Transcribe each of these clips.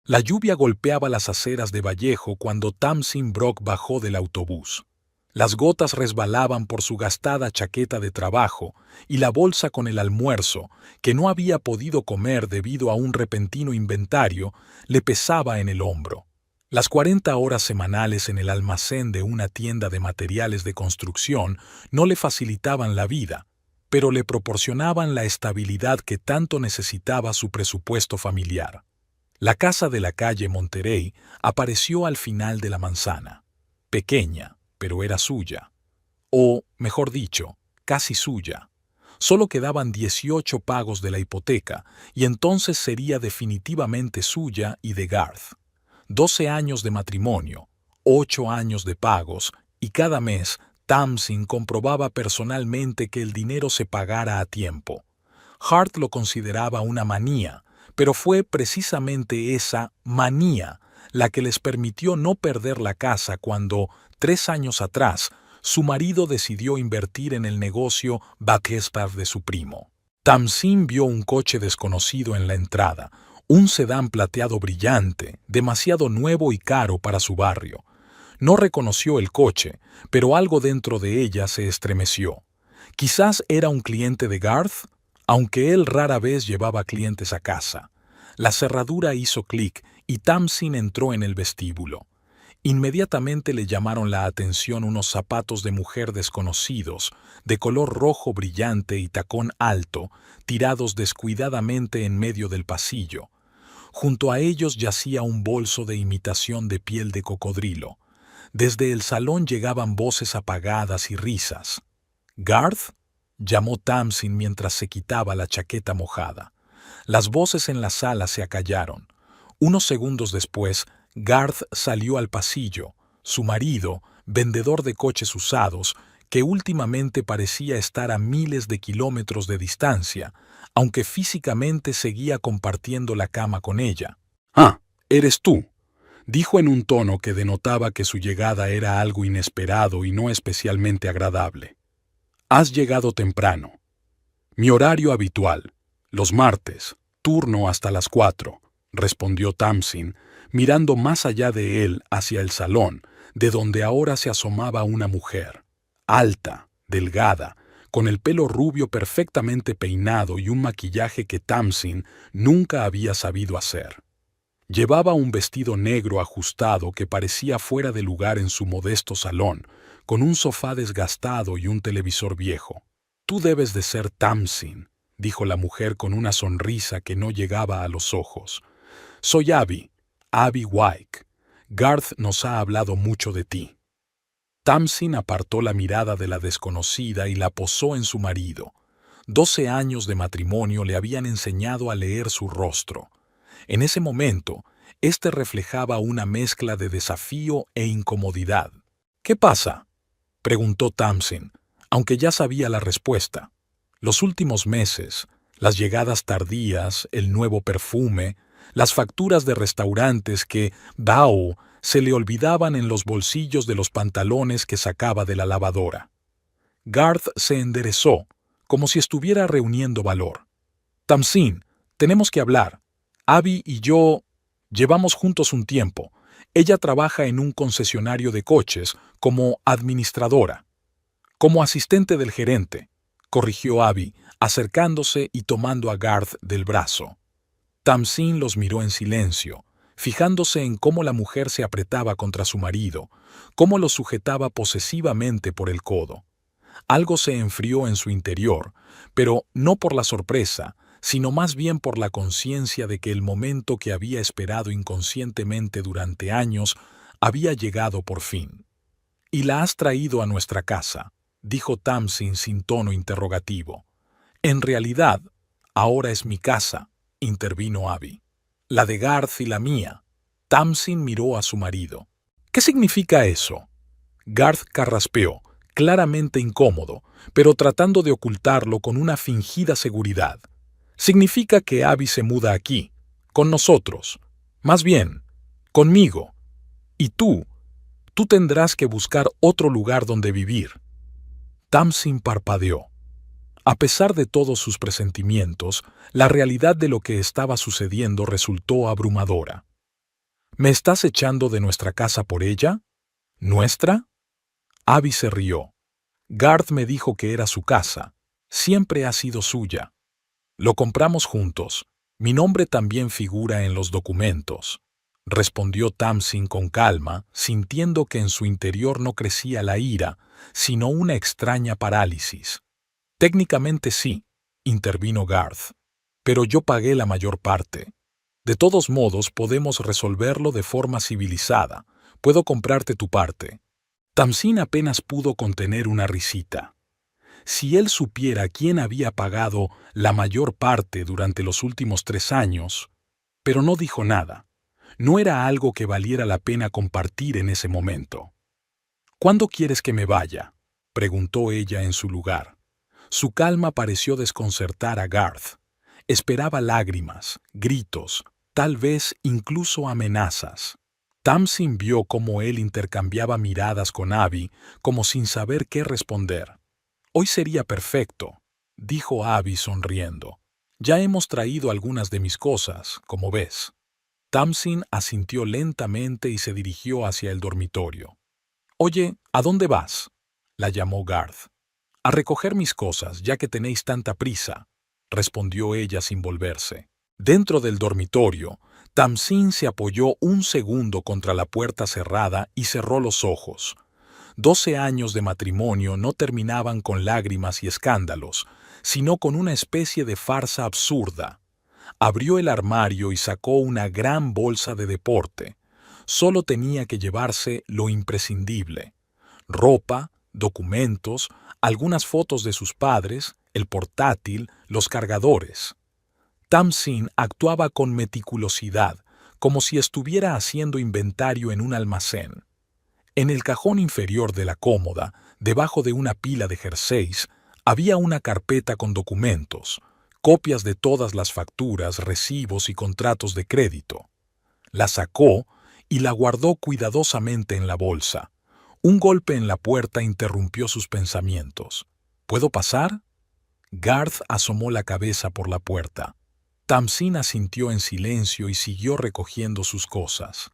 La lluvia golpeaba las aceras de Vallejo cuando Tamsin Brock bajó del autobús. Las gotas resbalaban por su gastada chaqueta de trabajo y la bolsa con el almuerzo, que no había podido comer debido a un repentino inventario, le pesaba en el hombro. Las 40 horas semanales en el almacén de una tienda de materiales de construcción no le facilitaban la vida, pero le proporcionaban la estabilidad que tanto necesitaba su presupuesto familiar. La casa de la calle Monterey apareció al final de la manzana. Pequeña, pero era suya. O, mejor dicho, casi suya. Solo quedaban 18 pagos de la hipoteca y entonces sería definitivamente suya y de Garth. 12 años de matrimonio, 8 años de pagos y cada mes Tamsin comprobaba personalmente que el dinero se pagara a tiempo. Hart lo consideraba una manía, pero fue precisamente esa manía la que les permitió no perder la casa cuando, 3 años atrás, su marido decidió invertir en el negocio Backstad de su primo. Tamsin vio un coche desconocido en la entrada, un sedán plateado brillante, demasiado nuevo y caro para su barrio. No reconoció el coche, pero algo dentro de ella se estremeció. Quizás era un cliente de Garth, aunque él rara vez llevaba clientes a casa. La cerradura hizo clic y Tamsin entró en el vestíbulo. Inmediatamente le llamaron la atención unos zapatos de mujer desconocidos, de color rojo brillante y tacón alto, tirados descuidadamente en medio del pasillo. Junto a ellos yacía un bolso de imitación de piel de cocodrilo. Desde el salón llegaban voces apagadas y risas. «¿Garth?», llamó Tamsin mientras se quitaba la chaqueta mojada. Las voces en la sala se acallaron. Unos segundos después, Garth salió al pasillo. Su marido, vendedor de coches usados, que últimamente parecía estar a miles de kilómetros de distancia, aunque físicamente seguía compartiendo la cama con ella. «Ah, eres tú», dijo en un tono que denotaba que su llegada era algo inesperado y no especialmente agradable. «Has llegado temprano. Mi horario habitual, los martes, turno hasta las 4», respondió Tamsin, mirando más allá de él hacia el salón, de donde ahora se asomaba una mujer, alta, delgada, con el pelo rubio perfectamente peinado y un maquillaje que Tamsin nunca había sabido hacer. Llevaba un vestido negro ajustado que parecía fuera de lugar en su modesto salón, con un sofá desgastado y un televisor viejo. «Tú debes de ser Tamsin», dijo la mujer con una sonrisa que no llegaba a los ojos. «Soy Abby Wyke. Garth nos ha hablado mucho de ti». Tamsin apartó la mirada de la desconocida y la posó en su marido. 12 años de matrimonio le habían enseñado a leer su rostro. En ese momento, éste reflejaba una mezcla de desafío e incomodidad. «¿Qué pasa?», preguntó Tamsin, aunque ya sabía la respuesta. Los últimos meses, las llegadas tardías, el nuevo perfume, las facturas de restaurantes que, se le olvidaban en los bolsillos de los pantalones que sacaba de la lavadora. Garth se enderezó, como si estuviera reuniendo valor. «Tamsin, tenemos que hablar. Abby y yo llevamos juntos un tiempo. Ella trabaja en un concesionario de coches como administradora. Como asistente del gerente», corrigió Abby, acercándose y tomando a Garth del brazo. Tamsin los miró en silencio, fijándose en cómo la mujer se apretaba contra su marido, cómo lo sujetaba posesivamente por el codo. Algo se enfrió en su interior, pero no por la sorpresa, sino más bien por la conciencia de que el momento que había esperado inconscientemente durante años había llegado por fin. «¿Y la has traído a nuestra casa?», dijo Tamsin sin tono interrogativo. «En realidad, ahora es mi casa», intervino Abby. «La de Garth y la mía». Tamsin miró a su marido. «¿Qué significa eso?». Garth carraspeó, claramente incómodo, pero tratando de ocultarlo con una fingida seguridad. «Significa que Abby se muda aquí, con nosotros. Más bien, conmigo. Y tú tendrás que buscar otro lugar donde vivir». Tamsin parpadeó. A pesar de todos sus presentimientos, la realidad de lo que estaba sucediendo resultó abrumadora. ¿Me estás echando de nuestra casa por ella? ¿Nuestra? Abby se rió. Garth me dijo que era su casa. Siempre ha sido suya. Lo compramos juntos. Mi nombre también figura en los documentos, respondió Tamsin con calma, sintiendo que en su interior no crecía la ira, sino una extraña parálisis. Técnicamente sí, intervino Garth, pero yo pagué la mayor parte. De todos modos, podemos resolverlo de forma civilizada. Puedo comprarte tu parte. Tamsin apenas pudo contener una risita. Si él supiera quién había pagado la mayor parte durante los últimos 3 años, pero no dijo nada. No era algo que valiera la pena compartir en ese momento. ¿Cuándo quieres que me vaya?, preguntó ella en su lugar. Su calma pareció desconcertar a Garth. Esperaba lágrimas, gritos, tal vez incluso amenazas. Tamsin vio cómo él intercambiaba miradas con Abby, como sin saber qué responder. Hoy sería perfecto, dijo Abby sonriendo. Ya hemos traído algunas de mis cosas, como ves. Tamsin asintió lentamente y se dirigió hacia el dormitorio. Oye, ¿a dónde vas?, la llamó Garth. A recoger mis cosas, ya que tenéis tanta prisa, respondió ella sin volverse. Dentro del dormitorio, Tamsin se apoyó un segundo contra la puerta cerrada y cerró los ojos. 12 años de matrimonio no terminaban con lágrimas y escándalos, sino con una especie de farsa absurda. Abrió el armario y sacó una gran bolsa de deporte. Solo tenía que llevarse lo imprescindible: ropa, documentos, algunas fotos de sus padres, el portátil, los cargadores. Tamsin actuaba con meticulosidad, como si estuviera haciendo inventario en un almacén. En el cajón inferior de la cómoda, debajo de una pila de jerseys, había una carpeta con documentos, copias de todas las facturas, recibos y contratos de crédito. La sacó y la guardó cuidadosamente en la bolsa. Un golpe en la puerta interrumpió sus pensamientos. ¿Puedo pasar? Garth asomó la cabeza por la puerta. Tamsin asintió en silencio y siguió recogiendo sus cosas.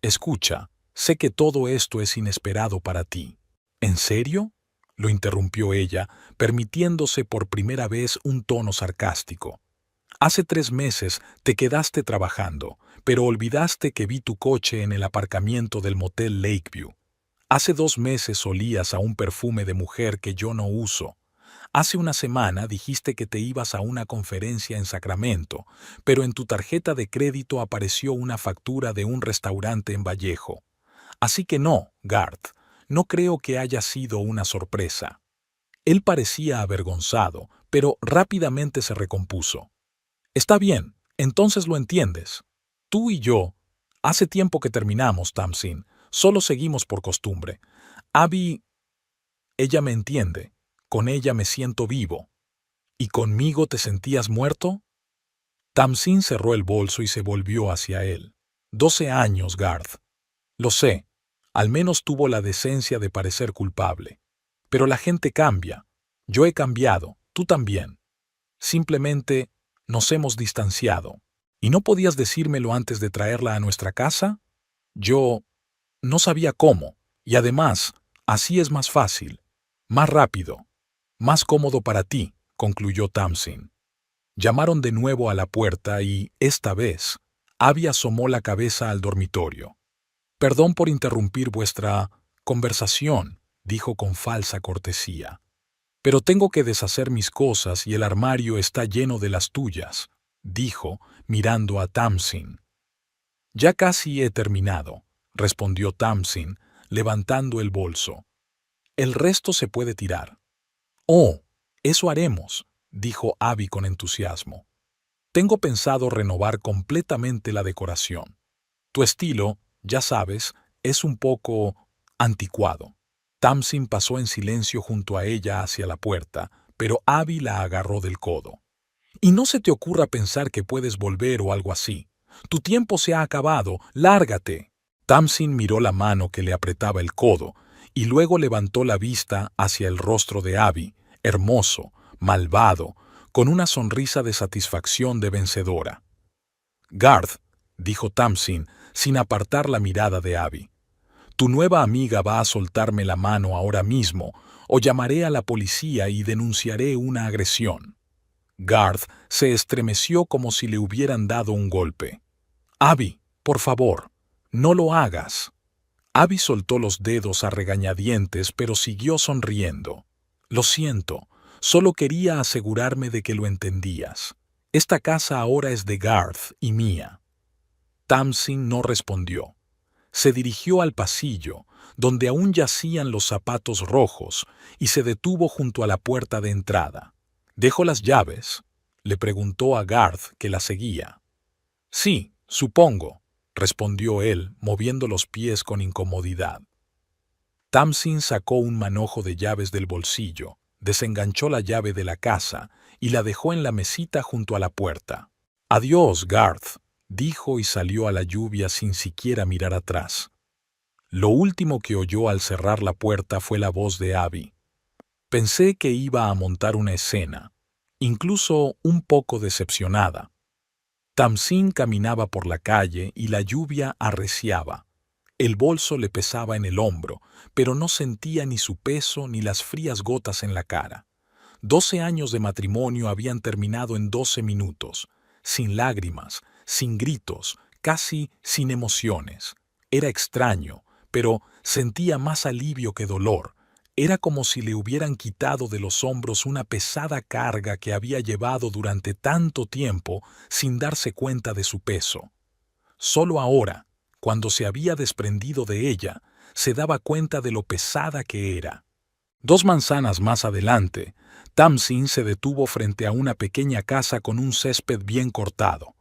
Escucha, sé que todo esto es inesperado para ti. ¿En serio?, lo interrumpió ella, permitiéndose por primera vez un tono sarcástico. Hace 3 meses te quedaste trabajando, pero olvidaste que vi tu coche en el aparcamiento del motel Lakeview. Hace 2 meses olías a un perfume de mujer que yo no uso. Hace una semana dijiste que te ibas a una conferencia en Sacramento, pero en tu tarjeta de crédito apareció una factura de un restaurante en Vallejo. Así que no, Garth, no creo que haya sido una sorpresa. Él parecía avergonzado, pero rápidamente se recompuso. Está bien, entonces lo entiendes. Tú y yo, hace tiempo que terminamos, Tamsin, solo seguimos por costumbre. Abby, ella me entiende, con ella me siento vivo. ¿Y conmigo te sentías muerto? Tamsin cerró el bolso y se volvió hacia él. 12 años, Garth. Lo sé, al menos tuvo la decencia de parecer culpable. Pero la gente cambia. Yo he cambiado, tú también. Simplemente nos hemos distanciado. ¿Y no podías decírmelo antes de traerla a nuestra casa? Yo no sabía cómo, y además, así es más fácil, más rápido, más cómodo para ti, concluyó Tamsin. Llamaron de nuevo a la puerta y, esta vez, Abby asomó la cabeza al dormitorio. Perdón por interrumpir vuestra conversación, dijo con falsa cortesía. Pero tengo que deshacer mis cosas y el armario está lleno de las tuyas, dijo, mirando a Tamsin. Ya casi he terminado, respondió Tamsin, levantando el bolso. El resto se puede tirar. Oh, eso haremos, dijo Abby con entusiasmo. Tengo pensado renovar completamente la decoración. Tu estilo, ya sabes, es un poco anticuado. Tamsin pasó en silencio junto a ella hacia la puerta, pero Abby la agarró del codo. Y no se te ocurra pensar que puedes volver o algo así. Tu tiempo se ha acabado, lárgate. Tamsin miró la mano que le apretaba el codo y luego levantó la vista hacia el rostro de Abby, hermoso, malvado, con una sonrisa de satisfacción de vencedora. Garth, dijo Tamsin, sin apartar la mirada de Abby. Tu nueva amiga va a soltarme la mano ahora mismo, o llamaré a la policía y denunciaré una agresión. Garth se estremeció como si le hubieran dado un golpe. Abby, por favor, no lo hagas. Abby soltó los dedos a regañadientes, pero siguió sonriendo. Lo siento, solo quería asegurarme de que lo entendías. Esta casa ahora es de Garth y mía. Tamsin no respondió. Se dirigió al pasillo, donde aún yacían los zapatos rojos, y se detuvo junto a la puerta de entrada. ¿Dejo las llaves?, le preguntó a Garth, que la seguía. Sí, supongo, respondió él, moviendo los pies con incomodidad. Tamsin sacó un manojo de llaves del bolsillo, desenganchó la llave de la casa y la dejó en la mesita junto a la puerta. Adiós, Garth, dijo y salió a la lluvia sin siquiera mirar atrás. Lo último que oyó al cerrar la puerta fue la voz de Abby. Pensé que iba a montar una escena, incluso un poco decepcionada. Tamsin caminaba por la calle y la lluvia arreciaba. El bolso le pesaba en el hombro, pero no sentía ni su peso ni las frías gotas en la cara. 12 años de matrimonio habían terminado en 12 minutos, sin lágrimas, sin gritos, casi sin emociones. Era extraño, pero sentía más alivio que dolor. Era como si le hubieran quitado de los hombros una pesada carga que había llevado durante tanto tiempo sin darse cuenta de su peso. Solo ahora, cuando se había desprendido de ella, se daba cuenta de lo pesada que era. 2 manzanas más adelante, Tamsin se detuvo frente a una pequeña casa con un césped bien cortado.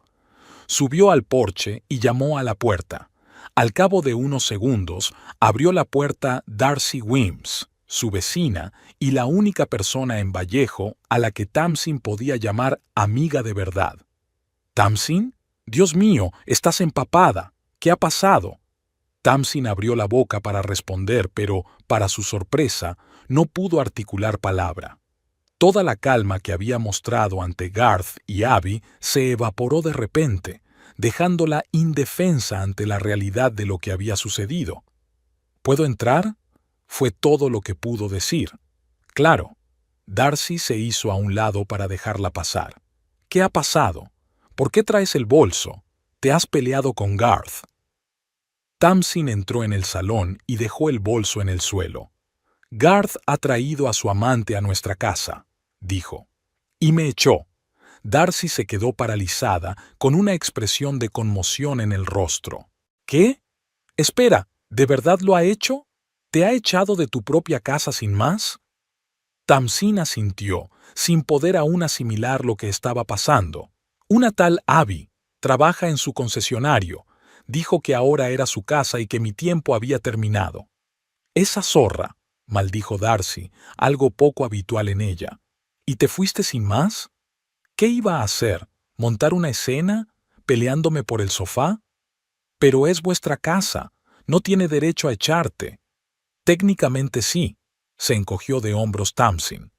Subió al porche y llamó a la puerta. Al cabo de unos segundos, abrió la puerta Darcy Wims, su vecina y la única persona en Vallejo a la que Tamsin podía llamar amiga de verdad. ¿Tamsin? Dios mío, estás empapada. ¿Qué ha pasado? Tamsin abrió la boca para responder, pero, para su sorpresa, no pudo articular palabra. Toda la calma que había mostrado ante Garth y Abby se evaporó de repente, dejándola indefensa ante la realidad de lo que había sucedido. ¿Puedo entrar? Fue todo lo que pudo decir. Claro. Darcy se hizo a un lado para dejarla pasar. ¿Qué ha pasado? ¿Por qué traes el bolso? ¿Te has peleado con Garth? Tamsin entró en el salón y dejó el bolso en el suelo. Garth ha traído a su amante a nuestra casa, dijo. Y me echó. Darcy se quedó paralizada, con una expresión de conmoción en el rostro. ¿Qué? Espera, ¿de verdad lo ha hecho? ¿Te ha echado de tu propia casa sin más? Tamsin asintió, sin poder aún asimilar lo que estaba pasando. Una tal Abby trabaja en su concesionario. Dijo que ahora era su casa y que mi tiempo había terminado. Esa zorra, maldijo Darcy, algo poco habitual en ella. ¿Y te fuiste sin más? ¿Qué iba a hacer? ¿Montar una escena? ¿Peleándome por el sofá? Pero es vuestra casa. No tiene derecho a echarte. Técnicamente sí, se encogió de hombros Tamsin.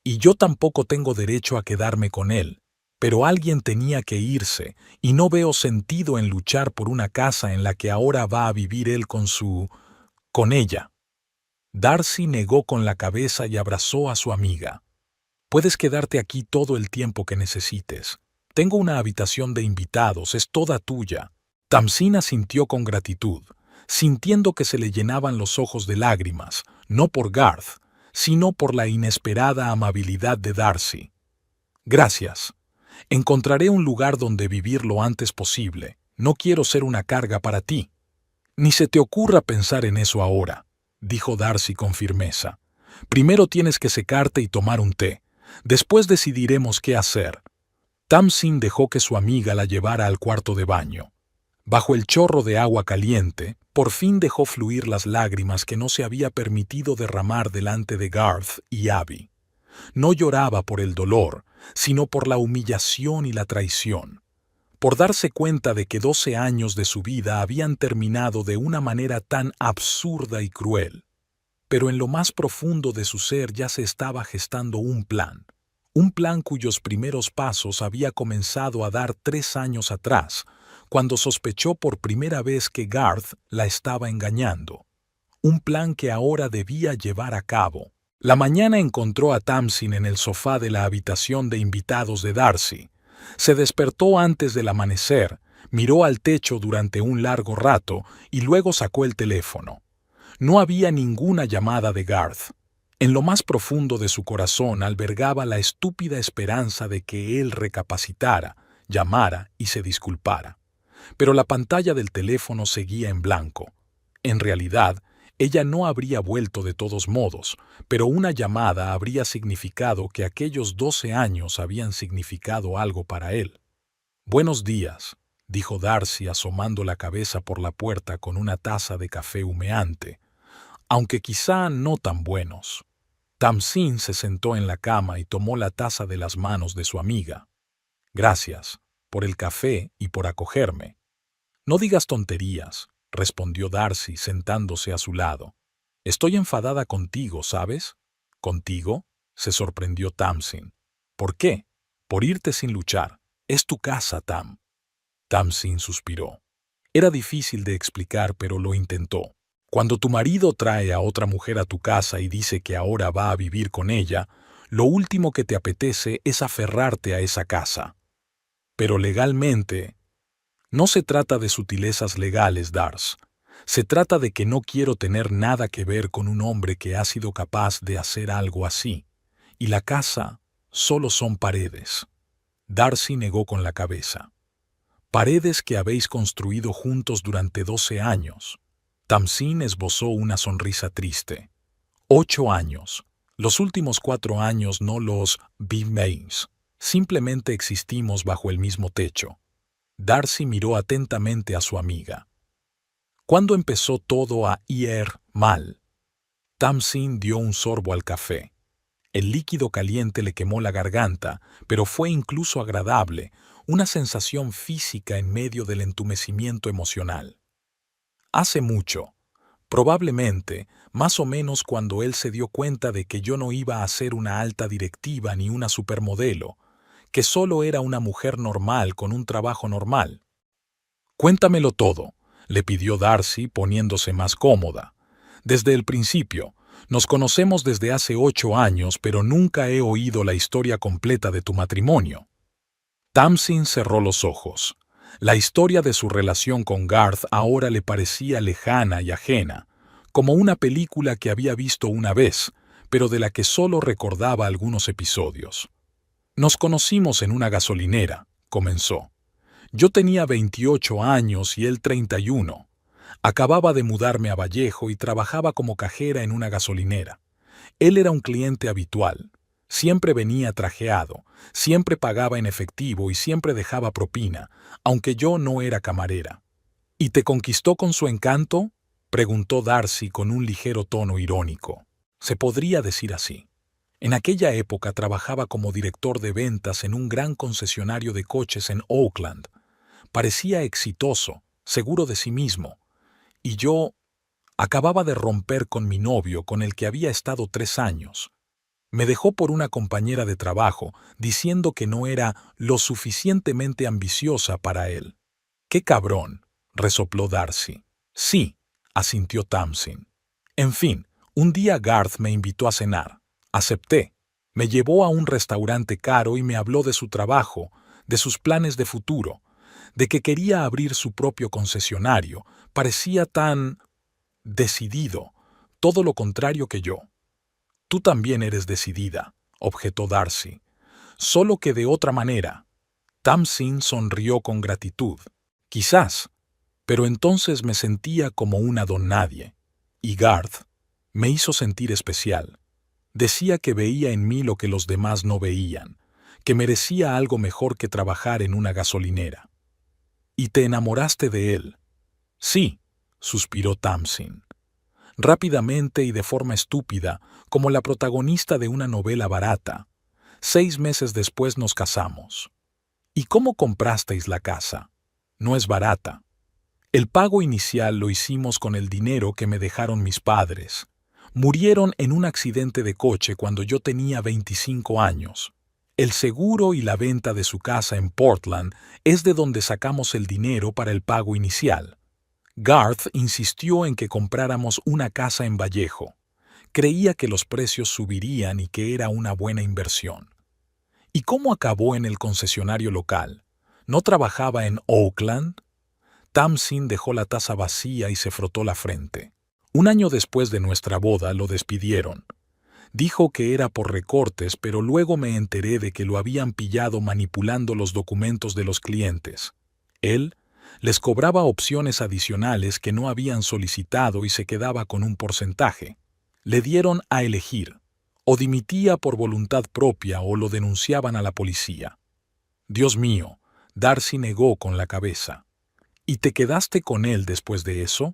Y yo tampoco tengo derecho a quedarme con él. Pero alguien tenía que irse, y no veo sentido en luchar por una casa en la que ahora va a vivir él con ella. Darcy negó con la cabeza y abrazó a su amiga. Puedes quedarte aquí todo el tiempo que necesites. Tengo una habitación de invitados, es toda tuya. Tamsin asintió con gratitud, sintiendo que se le llenaban los ojos de lágrimas, no por Garth, sino por la inesperada amabilidad de Darcy. Gracias. Encontraré un lugar donde vivir lo antes posible. No quiero ser una carga para ti. Ni se te ocurra pensar en eso ahora, dijo Darcy con firmeza. Primero tienes que secarte y tomar un té. Después decidiremos qué hacer. Tamsin dejó que su amiga la llevara al cuarto de baño. Bajo el chorro de agua caliente, por fin dejó fluir las lágrimas que no se había permitido derramar delante de Garth y Abby. No lloraba por el dolor, sino por la humillación y la traición, por darse cuenta de que 12 años de su vida habían terminado de una manera tan absurda y cruel. Pero en lo más profundo de su ser ya se estaba gestando un plan cuyos primeros pasos había comenzado a dar 3 años atrás, cuando sospechó por primera vez que Garth la estaba engañando. Un plan que ahora debía llevar a cabo. La mañana encontró a Tamsin en el sofá de la habitación de invitados de Darcy. Se despertó antes del amanecer, miró al techo durante un largo rato y luego sacó el teléfono. No había ninguna llamada de Garth. En lo más profundo de su corazón albergaba la estúpida esperanza de que él recapacitara, llamara y se disculpara. Pero la pantalla del teléfono seguía en blanco. En realidad, ella no habría vuelto de todos modos, pero una llamada habría significado que aquellos 12 años habían significado algo para él. «Buenos días», dijo Darcy asomando la cabeza por la puerta con una taza de café humeante, aunque quizá no tan buenos. Tamsin se sentó en la cama y tomó la taza de las manos de su amiga. «Gracias, por el café y por acogerme». «No digas tonterías», respondió Darcy sentándose a su lado. «Estoy enfadada contigo, ¿sabes?» «¿Contigo?», se sorprendió Tamsin. «¿Por qué?» «Por irte sin luchar. Es tu casa, Tam». Tamsin suspiró. Era difícil de explicar, pero lo intentó. Cuando tu marido trae a otra mujer a tu casa y dice que ahora va a vivir con ella, lo último que te apetece es aferrarte a esa casa. Pero legalmente, no se trata de sutilezas legales, Dars. Se trata de que no quiero tener nada que ver con un hombre que ha sido capaz de hacer algo así. Y la casa solo son paredes. Darcy negó con la cabeza. Paredes que habéis construido juntos durante 12 años. Tamsin esbozó una sonrisa triste. 8 años. Los últimos 4 años no los vivimos. Simplemente existimos bajo el mismo techo. Darcy miró atentamente a su amiga. ¿Cuándo empezó todo a ir mal? Tamsin dio un sorbo al café. El líquido caliente le quemó la garganta, pero fue incluso agradable, una sensación física en medio del entumecimiento emocional. Hace mucho, probablemente, más o menos cuando él se dio cuenta de que yo no iba a ser una alta directiva ni una supermodelo, que solo era una mujer normal con un trabajo normal. «Cuéntamelo todo», le pidió Darcy poniéndose más cómoda. «Desde el principio. Nos conocemos desde hace 8 años, pero nunca he oído la historia completa de tu matrimonio». Tamsin cerró los ojos. La historia de su relación con Garth ahora le parecía lejana y ajena, como una película que había visto una vez, pero de la que solo recordaba algunos episodios. «Nos conocimos en una gasolinera», comenzó. «Yo tenía 28 años y él 31. Acababa de mudarme a Vallejo y trabajaba como cajera en una gasolinera. Él era un cliente habitual. Siempre venía trajeado, siempre pagaba en efectivo y siempre dejaba propina, aunque yo no era camarera». «¿Y te conquistó con su encanto?», preguntó Darcy con un ligero tono irónico. Se podría decir así. En aquella época trabajaba como director de ventas en un gran concesionario de coches en Oakland. Parecía exitoso, seguro de sí mismo. Y yo acababa de romper con mi novio, con el que había estado 3 años. Me dejó por una compañera de trabajo, diciendo que no era lo suficientemente ambiciosa para él. «¡Qué cabrón!», resopló Darcy. «Sí», asintió Tamsin. «En fin, un día Garth me invitó a cenar. Acepté. Me llevó a un restaurante caro y me habló de su trabajo, de sus planes de futuro, de que quería abrir su propio concesionario. Parecía tan decidido, todo lo contrario que yo». «Tú también eres decidida», objetó Darcy. «Solo que de otra manera». Tamsin sonrió con gratitud. «Quizás, pero entonces me sentía como una don nadie. Y Garth me hizo sentir especial. Decía que veía en mí lo que los demás no veían, que merecía algo mejor que trabajar en una gasolinera». «¿Y te enamoraste de él?» «Sí», suspiró Tamsin. «Rápidamente y de forma estúpida, como la protagonista de una novela barata. 6 meses después nos casamos». «¿Y cómo comprasteis la casa?» «No es barata. El pago inicial lo hicimos con el dinero que me dejaron mis padres. Murieron en un accidente de coche cuando yo tenía 25 años. El seguro y la venta de su casa en Portland es de donde sacamos el dinero para el pago inicial. Garth insistió en que compráramos una casa en Vallejo. Creía que los precios subirían y que era una buena inversión. ¿Y cómo acabó en el concesionario local? ¿No trabajaba en Oakland? Tamsin dejó la taza vacía y se frotó la frente. Un año después de nuestra boda lo despidieron. Dijo que era por recortes, pero luego me enteré de que lo habían pillado manipulando los documentos de los clientes. Él les cobraba opciones adicionales que no habían solicitado y se quedaba con un porcentaje. Le dieron a elegir: o dimitía por voluntad propia o lo denunciaban a la policía. Dios mío, Darcy negó con la cabeza. ¿Y te quedaste con él después de eso?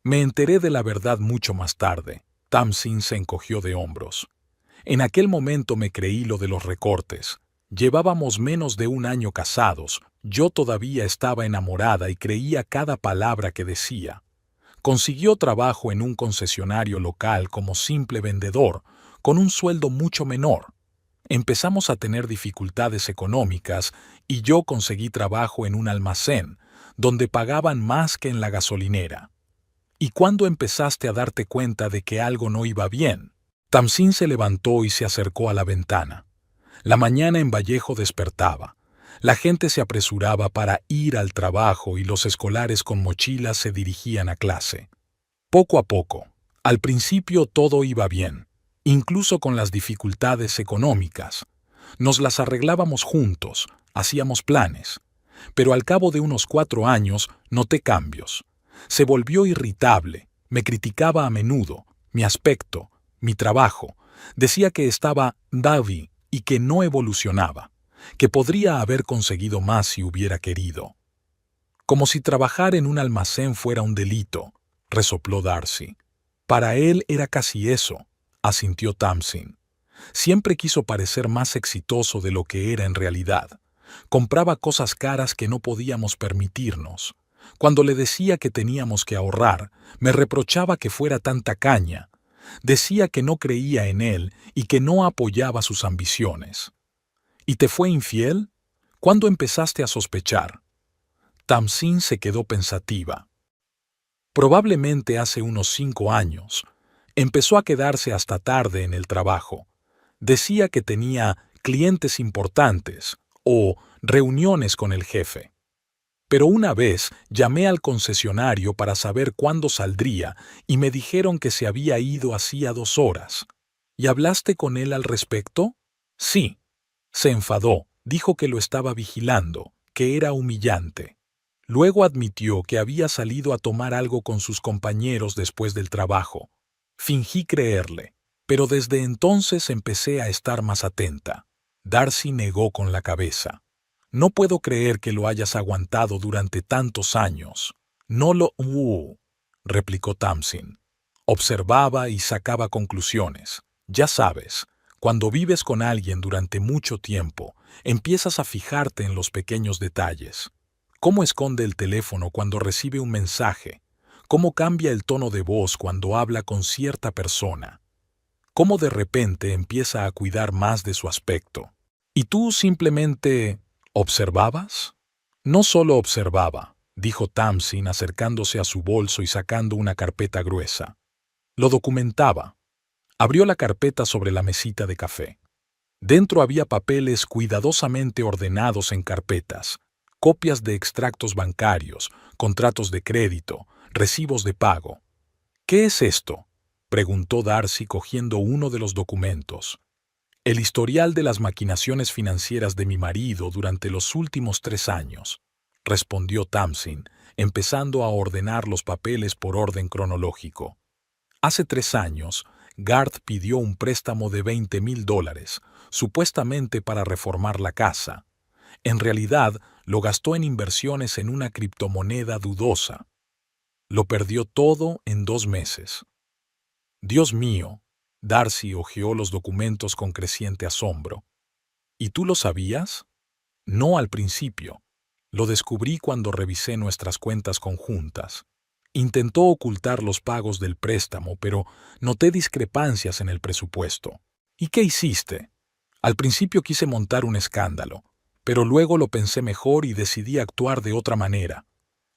Me enteré de la verdad mucho más tarde. Tamsin se encogió de hombros. En aquel momento me creí lo de los recortes. Llevábamos menos de un año casados. Yo todavía estaba enamorada y creía cada palabra que decía. Consiguió trabajo en un concesionario local como simple vendedor, con un sueldo mucho menor. Empezamos a tener dificultades económicas y yo conseguí trabajo en un almacén, donde pagaban más que en la gasolinera. ¿Y cuándo empezaste a darte cuenta de que algo no iba bien? Tamsin se levantó y se acercó a la ventana. La mañana en Vallejo despertaba. La gente se apresuraba para ir al trabajo y los escolares con mochilas se dirigían a clase. Poco a poco. Al principio todo iba bien, incluso con las dificultades económicas. Nos las arreglábamos juntos, hacíamos planes. Pero al cabo de unos 4 años noté cambios. Se volvió irritable, me criticaba a menudo, mi aspecto, mi trabajo. Decía que estaba Davi y que no evolucionaba, que podría haber conseguido más si hubiera querido. Como si trabajar en un almacén fuera un delito, resopló Darcy. Para él era casi eso, asintió Tamsin. Siempre quiso parecer más exitoso de lo que era en realidad. Compraba cosas caras que no podíamos permitirnos. Cuando le decía que teníamos que ahorrar, me reprochaba que fuera tan tacaña. Decía que no creía en él y que no apoyaba sus ambiciones. ¿Y te fue infiel? ¿Cuándo empezaste a sospechar? Tamsin se quedó pensativa. Probablemente hace unos 5 años. Empezó a quedarse hasta tarde en el trabajo. Decía que tenía clientes importantes o reuniones con el jefe. Pero una vez llamé al concesionario para saber cuándo saldría y me dijeron que se había ido hacía 2 horas. ¿Y hablaste con él al respecto? Sí. Se enfadó, dijo que lo estaba vigilando, que era humillante. Luego admitió que había salido a tomar algo con sus compañeros después del trabajo. Fingí creerle, pero desde entonces empecé a estar más atenta. Darcy negó con la cabeza. No puedo creer que lo hayas aguantado durante tantos años. No lo... replicó Tamsin. Observaba y sacaba conclusiones. Ya sabes, cuando vives con alguien durante mucho tiempo, empiezas a fijarte en los pequeños detalles. ¿Cómo esconde el teléfono cuando recibe un mensaje? ¿Cómo cambia el tono de voz cuando habla con cierta persona? ¿Cómo de repente empieza a cuidar más de su aspecto? ¿Y tú simplemente... ¿observabas? No solo observaba, dijo Tamsin acercándose a su bolso y sacando una carpeta gruesa. Lo documentaba. Abrió la carpeta sobre la mesita de café. Dentro había papeles cuidadosamente ordenados en carpetas, copias de extractos bancarios, contratos de crédito, recibos de pago. ¿Qué es esto?, preguntó Darcy cogiendo uno de los documentos. El historial de las maquinaciones financieras de mi marido durante los últimos 3 años, respondió Tamsin, empezando a ordenar los papeles por orden cronológico. Hace 3 años, Garth pidió un préstamo de $20,000, supuestamente para reformar la casa. En realidad, lo gastó en inversiones en una criptomoneda dudosa. Lo perdió todo en 2 meses. Dios mío, Darcy hojeó los documentos con creciente asombro. ¿Y tú lo sabías? No al principio. Lo descubrí cuando revisé nuestras cuentas conjuntas. Intentó ocultar los pagos del préstamo, pero noté discrepancias en el presupuesto. ¿Y qué hiciste? Al principio quise montar un escándalo, pero luego lo pensé mejor y decidí actuar de otra manera.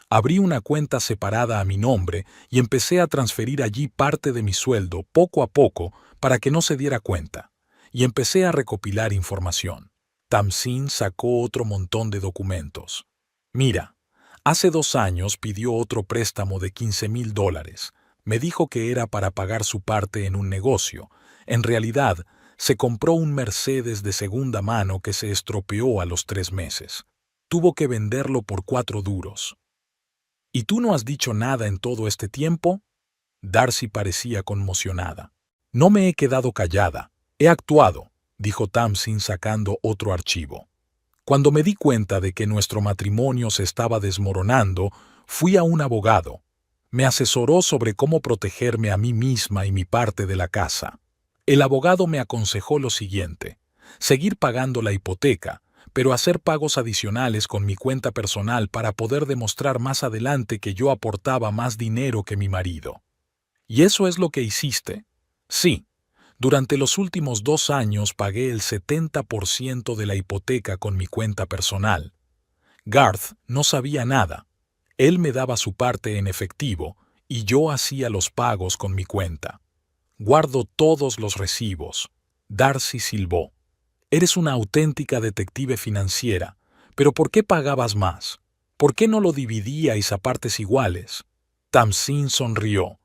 Abrí una cuenta separada a mi nombre y empecé a transferir allí parte de mi sueldo poco a poco para que no se diera cuenta, y empecé a recopilar información. Tamsin sacó otro montón de documentos. Mira, hace 2 años pidió otro préstamo de $15,000. Me dijo que era para pagar su parte en un negocio. En realidad, se compró un Mercedes de segunda mano que se estropeó a los 3 meses. Tuvo que venderlo por 4 duros. ¿Y tú no has dicho nada en todo este tiempo? Darcy parecía conmocionada. No me he quedado callada. He actuado, dijo Tamsin sacando otro archivo. Cuando me di cuenta de que nuestro matrimonio se estaba desmoronando, fui a un abogado. Me asesoró sobre cómo protegerme a mí misma y mi parte de la casa. El abogado me aconsejó lo siguiente: seguir pagando la hipoteca, pero hacer pagos adicionales con mi cuenta personal para poder demostrar más adelante que yo aportaba más dinero que mi marido. ¿Y eso es lo que hiciste? Sí. Durante los últimos 2 años pagué el 70% de la hipoteca con mi cuenta personal. Garth no sabía nada. Él me daba su parte en efectivo y yo hacía los pagos con mi cuenta. Guardo todos los recibos. Darcy silbó. Eres una auténtica detective financiera, pero ¿por qué pagabas más? ¿Por qué no lo dividíais a partes iguales? Tamsin sonrió.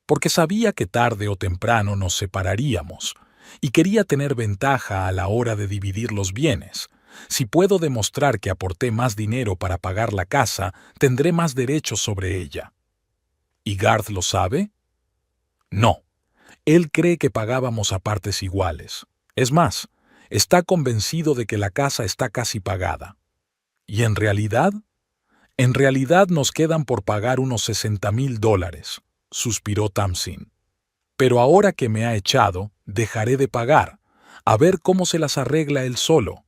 Porque sabía que tarde o temprano nos separaríamos, y quería tener ventaja a la hora de dividir los bienes. Si puedo demostrar que aporté más dinero para pagar la casa, tendré más derechos sobre ella. ¿Y Garth lo sabe? No. Él cree que pagábamos a partes iguales. Es más, está convencido de que la casa está casi pagada. ¿Y en realidad? En realidad nos quedan por pagar unos $60,000, suspiró Tamsin. Pero ahora que me ha echado, dejaré de pagar. A ver cómo se las arregla él solo.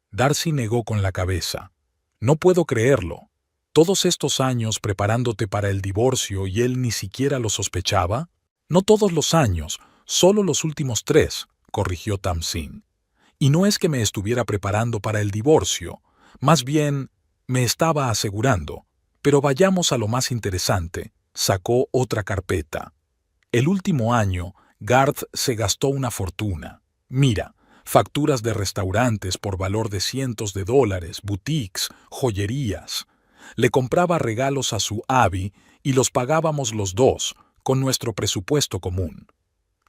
Darcy negó con la cabeza. No puedo creerlo. ¿Todos estos años preparándote para el divorcio y él ni siquiera lo sospechaba? No todos los años, solo los últimos 3, corrigió Tamsin. Y no es que me estuviera preparando para el divorcio, más bien me estaba asegurando. Pero vayamos a lo más interesante. Sacó otra carpeta. El último año, Garth se gastó una fortuna. Mira, facturas de restaurantes por valor de cientos de dólares, boutiques, joyerías. Le compraba regalos a su Abby y los pagábamos los dos, con nuestro presupuesto común.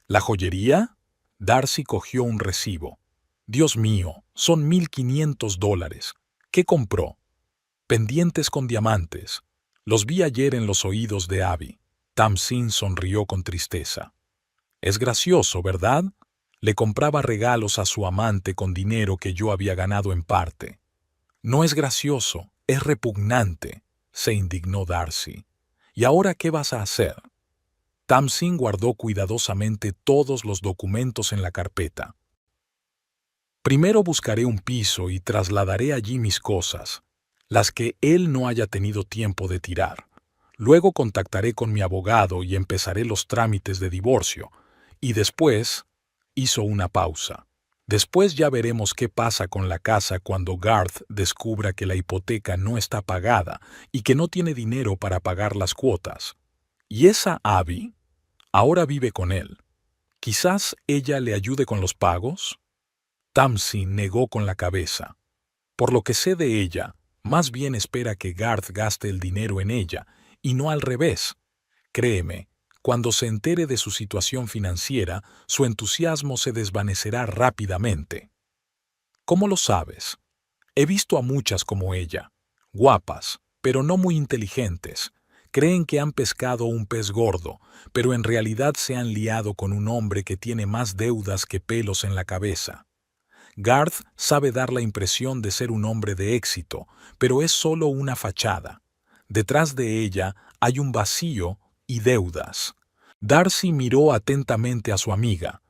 ¿La joyería? Darcy cogió un recibo. Dios mío, son $1,500. ¿Qué compró? Pendientes con diamantes. Los vi ayer en los oídos de Abby. Tamsin sonrió con tristeza. Es gracioso, ¿verdad? Le compraba regalos a su amante con dinero que yo había ganado en parte. No es gracioso, es repugnante, se indignó Darcy. ¿Y ahora qué vas a hacer? Tamsin guardó cuidadosamente todos los documentos en la carpeta. Primero buscaré un piso y trasladaré allí mis cosas, las que él no haya tenido tiempo de tirar. Luego contactaré con mi abogado y empezaré los trámites de divorcio. Y después, hizo una pausa. Después ya veremos qué pasa con la casa cuando Garth descubra que la hipoteca no está pagada y que no tiene dinero para pagar las cuotas. ¿Y esa Abby? Ahora vive con él. ¿Quizás ella le ayude con los pagos? Tamsin negó con la cabeza. Por lo que sé de ella, más bien espera que Garth gaste el dinero en ella, y no al revés. Créeme, cuando se entere de su situación financiera, su entusiasmo se desvanecerá rápidamente. ¿Cómo lo sabes? He visto a muchas como ella, guapas, pero no muy inteligentes. Creen que han pescado un pez gordo, pero en realidad se han liado con un hombre que tiene más deudas que pelos en la cabeza. Garth sabe dar la impresión de ser un hombre de éxito, pero es solo una fachada. Detrás de ella hay un vacío y deudas. Darcy miró atentamente a su amiga.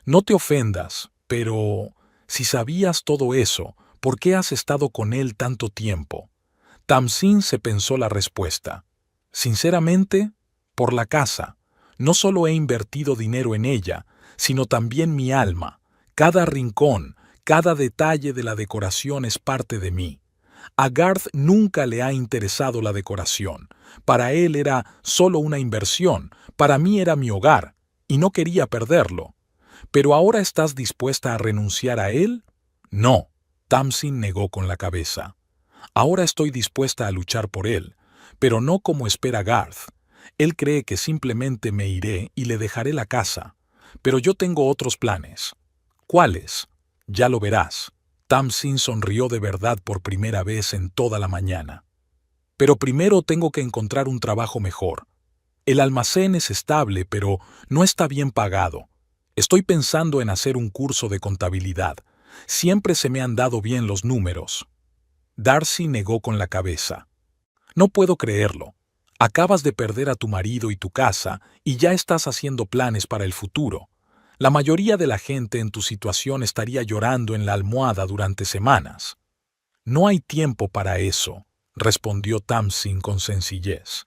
No te ofendas, pero si sabías todo eso, ¿por qué has estado con él tanto tiempo? Tamsin se pensó la respuesta. Sinceramente, por la casa. No solo he invertido dinero en ella, sino también mi alma. Cada rincón, cada detalle de la decoración es parte de mí. A Garth nunca le ha interesado la decoración. Para él era solo una inversión, para mí era mi hogar, y no quería perderlo. ¿Pero ahora estás dispuesta a renunciar a él? No, Tamsin negó con la cabeza. Ahora estoy dispuesta a luchar por él, pero no como espera Garth. Él cree que simplemente me iré y le dejaré la casa. Pero yo tengo otros planes. ¿Cuáles? Ya lo verás. Tamsin sonrió de verdad por primera vez en toda la mañana. Pero primero tengo que encontrar un trabajo mejor. El almacén es estable, pero no está bien pagado. Estoy pensando en hacer un curso de contabilidad. Siempre se me han dado bien los números. Darcy negó con la cabeza. No puedo creerlo. Acabas de perder a tu marido y tu casa y ya estás haciendo planes para el futuro. La mayoría de la gente en tu situación estaría llorando en la almohada durante semanas. No hay tiempo para eso, respondió Tamsin con sencillez.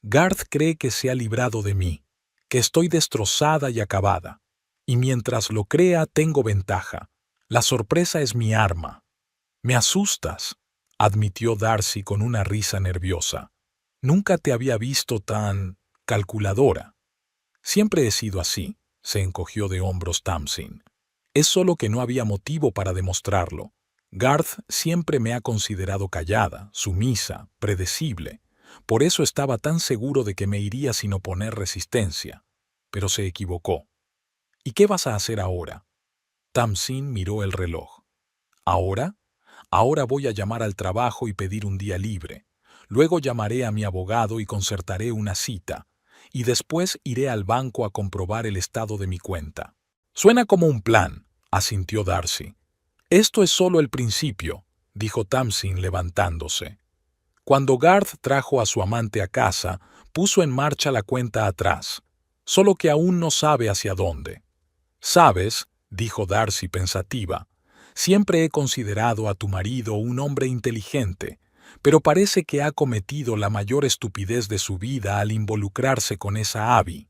Garth cree que se ha librado de mí, que estoy destrozada y acabada. Y mientras lo crea, tengo ventaja. La sorpresa es mi arma. Me asustas, admitió Darcy con una risa nerviosa. Nunca te había visto tan calculadora. Siempre he sido así, se encogió de hombros Tamsin. Es solo que no había motivo para demostrarlo. Garth siempre me ha considerado callada, sumisa, predecible. Por eso estaba tan seguro de que me iría sin oponer resistencia. Pero se equivocó. ¿Y qué vas a hacer ahora? Tamsin miró el reloj. ¿Ahora? Ahora voy a llamar al trabajo y pedir un día libre. Luego llamaré a mi abogado y concertaré una cita. Y después iré al banco a comprobar el estado de mi cuenta. Suena como un plan, asintió Darcy. Esto es solo el principio, dijo Tamsin levantándose. Cuando Garth trajo a su amante a casa, puso en marcha la cuenta atrás, solo que aún no sabe hacia dónde. Sabes, dijo Darcy pensativa, siempre he considerado a tu marido un hombre inteligente, pero parece que ha cometido la mayor estupidez de su vida al involucrarse con esa Abby.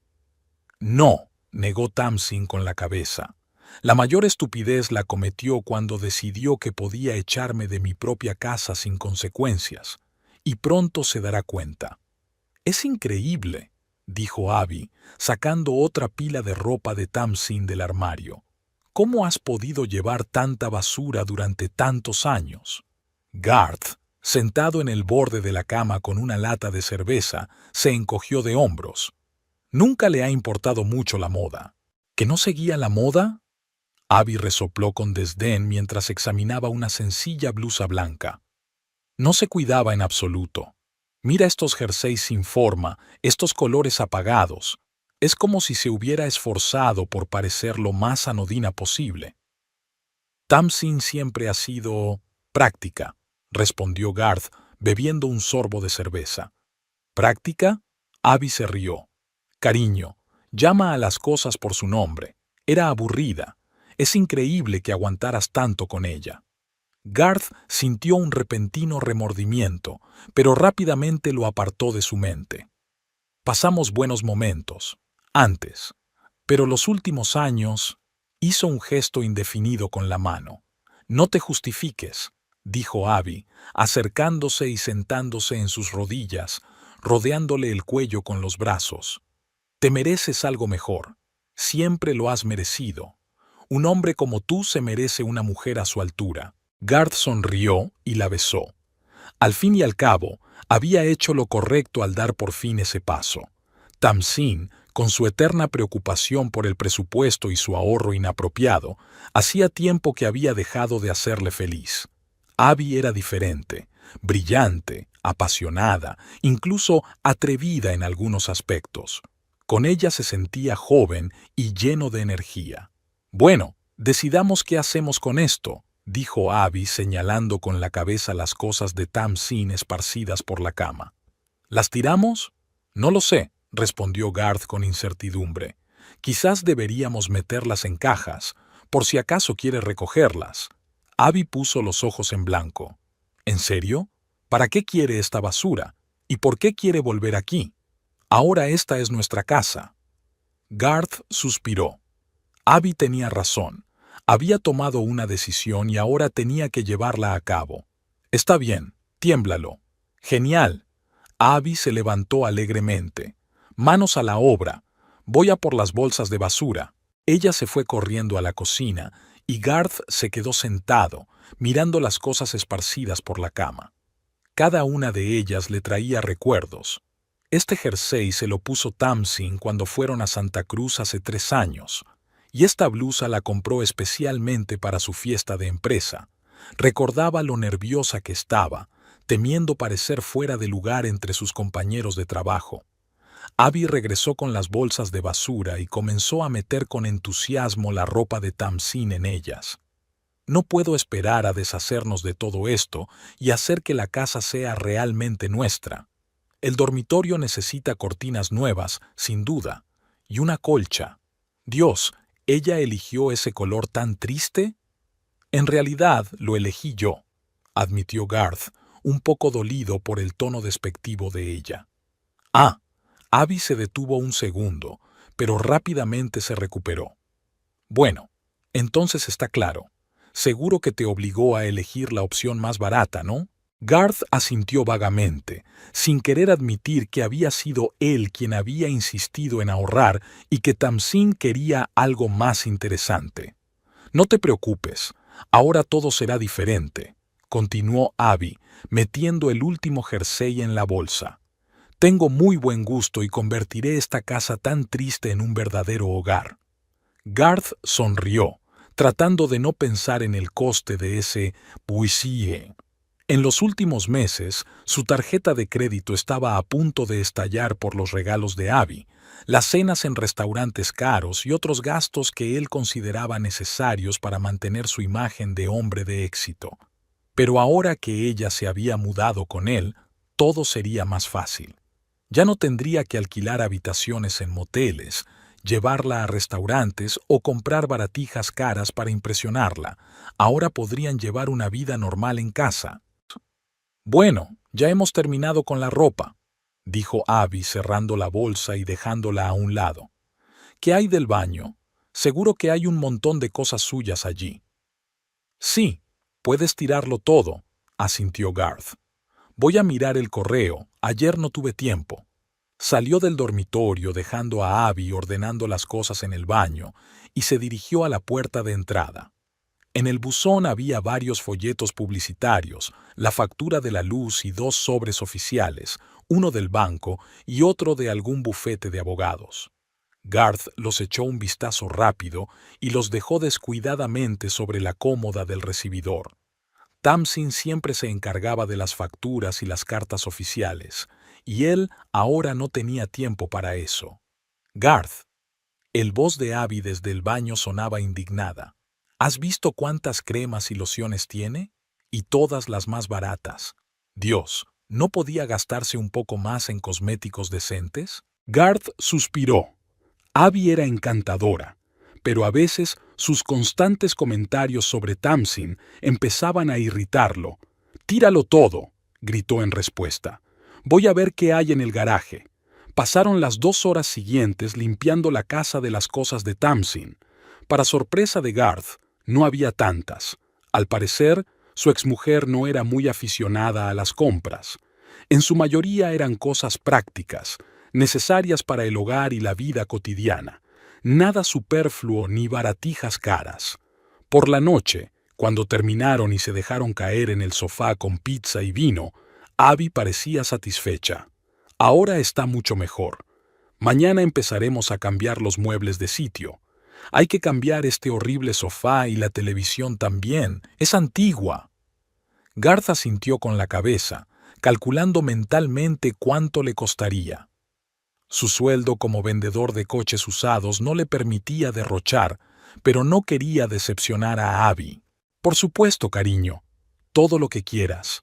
No, negó Tamsin con la cabeza. La mayor estupidez la cometió cuando decidió que podía echarme de mi propia casa sin consecuencias, y pronto se dará cuenta. Es increíble, dijo Abby, sacando otra pila de ropa de Tamsin del armario. ¿Cómo has podido llevar tanta basura durante tantos años? Garth, sentado en el borde de la cama con una lata de cerveza, se encogió de hombros. Nunca le ha importado mucho la moda. ¿Que no seguía la moda? Abby resopló con desdén mientras examinaba una sencilla blusa blanca. No se cuidaba en absoluto. Mira estos jerseys sin forma, estos colores apagados. Es como si se hubiera esforzado por parecer lo más anodina posible. Tamsin siempre ha sido práctica, respondió Garth, bebiendo un sorbo de cerveza. ¿Práctica? Abby se rió. Cariño, llama a las cosas por su nombre. Era aburrida. Es increíble que aguantaras tanto con ella. Garth sintió un repentino remordimiento, pero rápidamente lo apartó de su mente. Pasamos buenos momentos, antes, pero los últimos años... Hizo un gesto indefinido con la mano. No te justifiques, dijo Abby, acercándose y sentándose en sus rodillas, rodeándole el cuello con los brazos. Te mereces algo mejor. Siempre lo has merecido. Un hombre como tú se merece una mujer a su altura. Garth sonrió y la besó. Al fin y al cabo, había hecho lo correcto al dar por fin ese paso. Tamsin, con su eterna preocupación por el presupuesto y su ahorro inapropiado, hacía tiempo que había dejado de hacerle feliz. Abby era diferente, brillante, apasionada, incluso atrevida en algunos aspectos. Con ella se sentía joven y lleno de energía. Bueno, decidamos qué hacemos con esto, dijo Abby señalando con la cabeza las cosas de Tamsin esparcidas por la cama. ¿Las tiramos? No lo sé, respondió Garth con incertidumbre. Quizás deberíamos meterlas en cajas, por si acaso quiere recogerlas. Abby puso los ojos en blanco. ¿En serio? ¿Para qué quiere esta basura? ¿Y por qué quiere volver aquí? Ahora esta es nuestra casa. Garth suspiró. Abby tenía razón. Había tomado una decisión y ahora tenía que llevarla a cabo. Está bien, tiémblalo. Genial. Abby se levantó alegremente. Manos a la obra. Voy a por las bolsas de basura. Ella se fue corriendo a la cocina y Garth se quedó sentado, mirando las cosas esparcidas por la cama. Cada una de ellas le traía recuerdos. Este jersey se lo puso Tamsin cuando fueron a Santa Cruz hace 3 años, y esta blusa la compró especialmente para su fiesta de empresa. Recordaba lo nerviosa que estaba, temiendo parecer fuera de lugar entre sus compañeros de trabajo. Abby regresó con las bolsas de basura y comenzó a meter con entusiasmo la ropa de Tamsin en ellas. No puedo esperar a deshacernos de todo esto y hacer que la casa sea realmente nuestra. El dormitorio necesita cortinas nuevas, sin duda, y una colcha. Dios, ¿ella eligió ese color tan triste? En realidad lo elegí yo, admitió Garth, un poco dolido por el tono despectivo de ella. Abby se detuvo un segundo, pero rápidamente se recuperó. Bueno, entonces está claro. Seguro que te obligó a elegir la opción más barata, ¿no? Garth asintió vagamente, sin querer admitir que había sido él quien había insistido en ahorrar y que Tamsin quería algo más interesante. No te preocupes, ahora todo será diferente, continuó Abby, metiendo el último jersey en la bolsa. Tengo muy buen gusto y convertiré esta casa tan triste en un verdadero hogar. Garth sonrió, tratando de no pensar en el coste de ese buisie. En los últimos meses, su tarjeta de crédito estaba a punto de estallar por los regalos de Abby, las cenas en restaurantes caros y otros gastos que él consideraba necesarios para mantener su imagen de hombre de éxito. Pero ahora que ella se había mudado con él, todo sería más fácil. Ya no tendría que alquilar habitaciones en moteles, llevarla a restaurantes o comprar baratijas caras para impresionarla. Ahora podrían llevar una vida normal en casa. Bueno, ya hemos terminado con la ropa, dijo Abby cerrando la bolsa y dejándola a un lado. ¿Qué hay del baño? Seguro que hay un montón de cosas suyas allí. Sí, puedes tirarlo todo, asintió Garth. Voy a mirar el correo, ayer no tuve tiempo. Salió del dormitorio dejando a Abby ordenando las cosas en el baño y se dirigió a la puerta de entrada. En el buzón había varios folletos publicitarios, la factura de la luz y 2 sobres oficiales, uno del banco y otro de algún bufete de abogados. Garth los echó un vistazo rápido y los dejó descuidadamente sobre la cómoda del recibidor. Tamsin siempre se encargaba de las facturas y las cartas oficiales, y él ahora no tenía tiempo para eso. Garth. El voz de Abby desde el baño sonaba indignada. ¿Has visto cuántas cremas y lociones tiene? Y todas las más baratas. Dios, ¿no podía gastarse un poco más en cosméticos decentes? Garth suspiró. Abby era encantadora, pero a veces sus constantes comentarios sobre Tamsin empezaban a irritarlo. «Tíralo todo», gritó en respuesta. «Voy a ver qué hay en el garaje». Pasaron las 2 horas siguientes limpiando la casa de las cosas de Tamsin. Para sorpresa de Garth, no había tantas. Al parecer, su exmujer no era muy aficionada a las compras. En su mayoría eran cosas prácticas, necesarias para el hogar y la vida cotidiana. Nada superfluo ni baratijas caras. Por la noche, cuando terminaron y se dejaron caer en el sofá con pizza y vino, Abby parecía satisfecha. Ahora está mucho mejor. Mañana empezaremos a cambiar los muebles de sitio. Hay que cambiar este horrible sofá y la televisión también. Es antigua. Garth asintió con la cabeza, calculando mentalmente cuánto le costaría. Su sueldo como vendedor de coches usados no le permitía derrochar, pero no quería decepcionar a Abby. Por supuesto, cariño. Todo lo que quieras.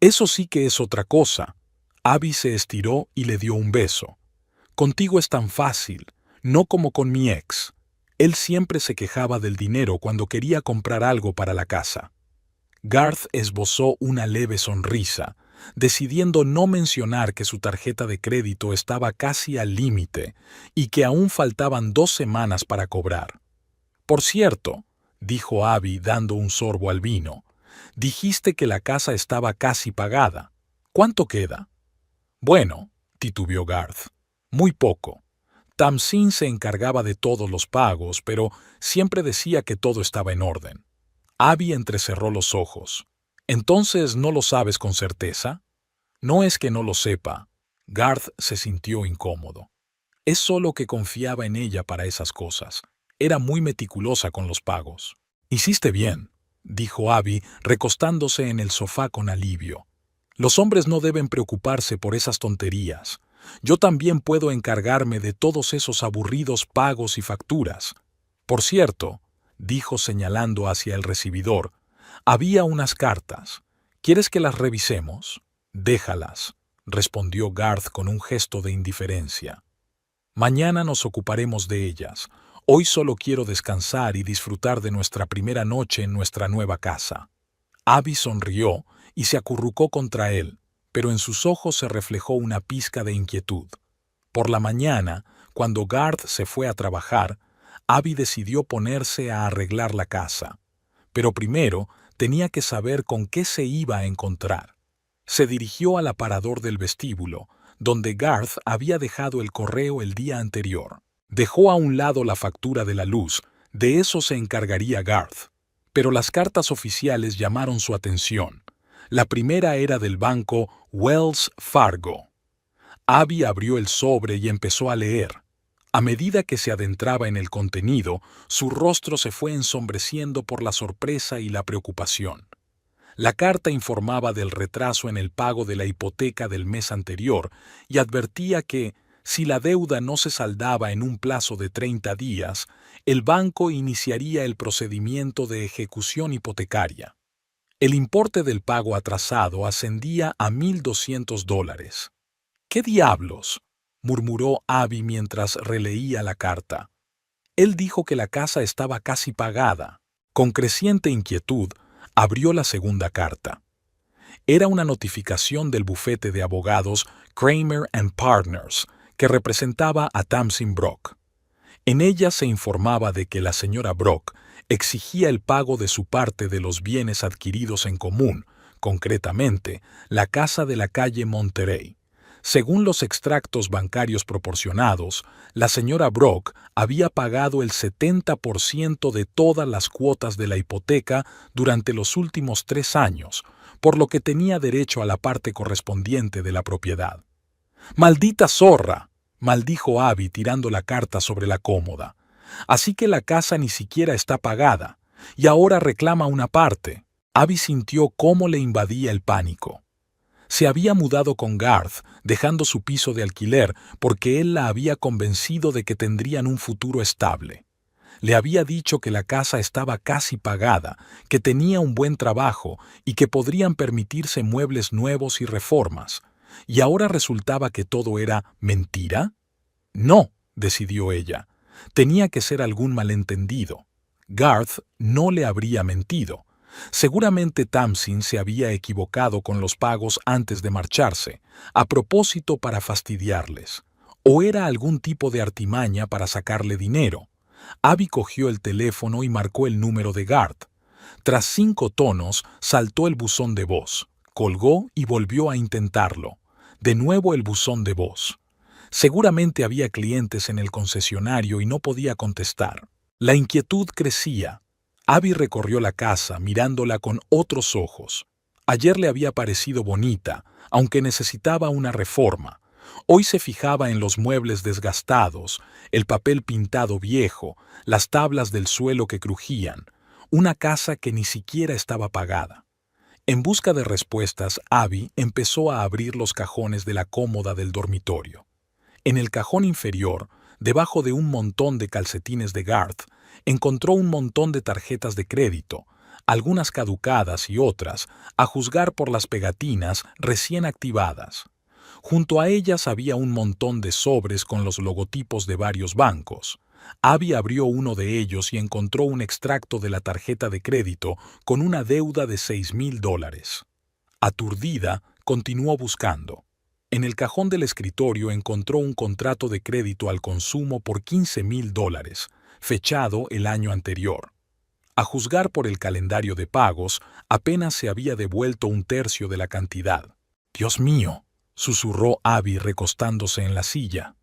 Eso sí que es otra cosa. Abby se estiró y le dio un beso. Contigo es tan fácil, no como con mi ex. Él siempre se quejaba del dinero cuando quería comprar algo para la casa. Garth esbozó una leve sonrisa, decidiendo no mencionar que su tarjeta de crédito estaba casi al límite y que aún faltaban 2 semanas para cobrar. Por cierto, dijo Abby dando un sorbo al vino. Dijiste que la casa estaba casi pagada. ¿Cuánto queda? Bueno, titubeó Garth. Muy poco. Tamsin se encargaba de todos los pagos, pero siempre decía que todo estaba en orden. Abby entrecerró los ojos. ¿Entonces no lo sabes con certeza? No es que no lo sepa. Garth se sintió incómodo. Es solo que confiaba en ella para esas cosas. Era muy meticulosa con los pagos. Hiciste bien, dijo Abby, recostándose en el sofá con alivio. Los hombres no deben preocuparse por esas tonterías. Yo también puedo encargarme de todos esos aburridos pagos y facturas. Por cierto, dijo señalando hacia el recibidor, había unas cartas. ¿Quieres que las revisemos? Déjalas, respondió Garth con un gesto de indiferencia. Mañana nos ocuparemos de ellas. Hoy solo quiero descansar y disfrutar de nuestra primera noche en nuestra nueva casa. Abby sonrió y se acurrucó contra él, pero en sus ojos se reflejó una pizca de inquietud. Por la mañana, cuando Garth se fue a trabajar, Abby decidió ponerse a arreglar la casa. Pero primero tenía que saber con qué se iba a encontrar. Se dirigió al aparador del vestíbulo, donde Garth había dejado el correo el día anterior. Dejó a un lado la factura de la luz, de eso se encargaría Garth. Pero las cartas oficiales llamaron su atención. La primera era del banco Wells Fargo. Abby abrió el sobre y empezó a leer. A medida que se adentraba en el contenido, su rostro se fue ensombreciendo por la sorpresa y la preocupación. La carta informaba del retraso en el pago de la hipoteca del mes anterior y advertía que, si la deuda no se saldaba en un plazo de 30 días, el banco iniciaría el procedimiento de ejecución hipotecaria. El importe del pago atrasado ascendía a $1,200. ¿Qué diablos?, murmuró Abby mientras releía la carta. Él dijo que la casa estaba casi pagada. Con creciente inquietud, abrió la segunda carta. Era una notificación del bufete de abogados Kramer & Partners, que representaba a Tamsin Brock. En ella se informaba de que la señora Brock exigía el pago de su parte de los bienes adquiridos en común, concretamente, la casa de la calle Monterey. Según los extractos bancarios proporcionados, la señora Brock había pagado el 70% de todas las cuotas de la hipoteca durante los últimos 3 años, por lo que tenía derecho a la parte correspondiente de la propiedad. ¡Maldita zorra!, maldijo Abby tirando la carta sobre la cómoda. Así que la casa ni siquiera está pagada, y ahora reclama una parte. Abby sintió cómo le invadía el pánico. Se había mudado con Garth, dejando su piso de alquiler porque él la había convencido de que tendrían un futuro estable. Le había dicho que la casa estaba casi pagada, que tenía un buen trabajo y que podrían permitirse muebles nuevos y reformas. ¿Y ahora resultaba que todo era mentira? No, decidió ella. Tenía que ser algún malentendido. Garth no le habría mentido. Seguramente Tamsin se había equivocado con los pagos antes de marcharse, a propósito para fastidiarles. O era algún tipo de artimaña para sacarle dinero. Abby cogió el teléfono y marcó el número de Garth. Tras 5 tonos, saltó el buzón de voz. Colgó y volvió a intentarlo. De nuevo el buzón de voz. Seguramente había clientes en el concesionario y no podía contestar. La inquietud crecía. Abby recorrió la casa mirándola con otros ojos. Ayer le había parecido bonita, aunque necesitaba una reforma. Hoy se fijaba en los muebles desgastados, el papel pintado viejo, las tablas del suelo que crujían, una casa que ni siquiera estaba pagada. En busca de respuestas, Abby empezó a abrir los cajones de la cómoda del dormitorio. En el cajón inferior, debajo de un montón de calcetines de Garth, encontró un montón de tarjetas de crédito, algunas caducadas y otras, a juzgar por las pegatinas recién activadas. Junto a ellas había un montón de sobres con los logotipos de varios bancos. Abby abrió uno de ellos y encontró un extracto de la tarjeta de crédito con una deuda de $6,000. Aturdida, continuó buscando. En el cajón del escritorio encontró un contrato de crédito al consumo por $15,000, fechado el año anterior. A juzgar por el calendario de pagos, apenas se había devuelto un tercio de la cantidad. «Dios mío», susurró Abby recostándose en la silla.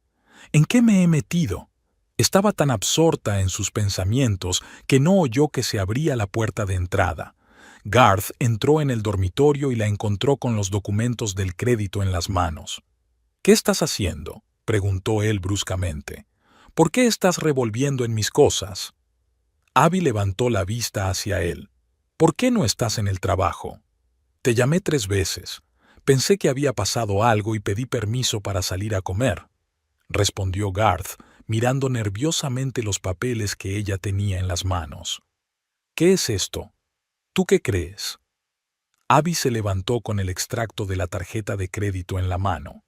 «¿En qué me he metido?» Estaba tan absorta en sus pensamientos que no oyó que se abría la puerta de entrada. Garth entró en el dormitorio y la encontró con los documentos del crédito en las manos. «¿Qué estás haciendo?», preguntó él bruscamente. «¿Por qué estás revolviendo en mis cosas?» Abby levantó la vista hacia él. «¿Por qué no estás en el trabajo?» «Te llamé 3 veces. Pensé que había pasado algo y pedí permiso para salir a comer», respondió Garth, mirando nerviosamente los papeles que ella tenía en las manos. «¿Qué es esto? ¿Tú qué crees?» Abby se levantó con el extracto de la tarjeta de crédito en la mano.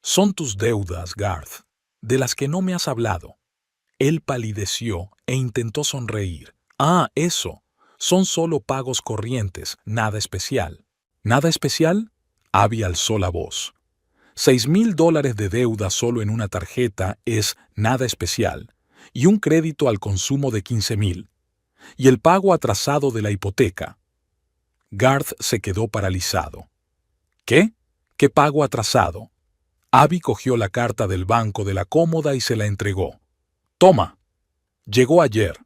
«Son tus deudas, Garth, de las que no me has hablado». Él palideció e intentó sonreír. «Ah, eso. Son solo pagos corrientes, nada especial». «¿Nada especial?», Abby alzó la voz. $6,000 de deuda solo en una tarjeta es nada especial, y un crédito al consumo de 15,000. Y el pago atrasado de la hipoteca». Garth se quedó paralizado. «¿Qué? ¿Qué pago atrasado?». Abby cogió la carta del banco de la cómoda y se la entregó. «Toma. Llegó ayer.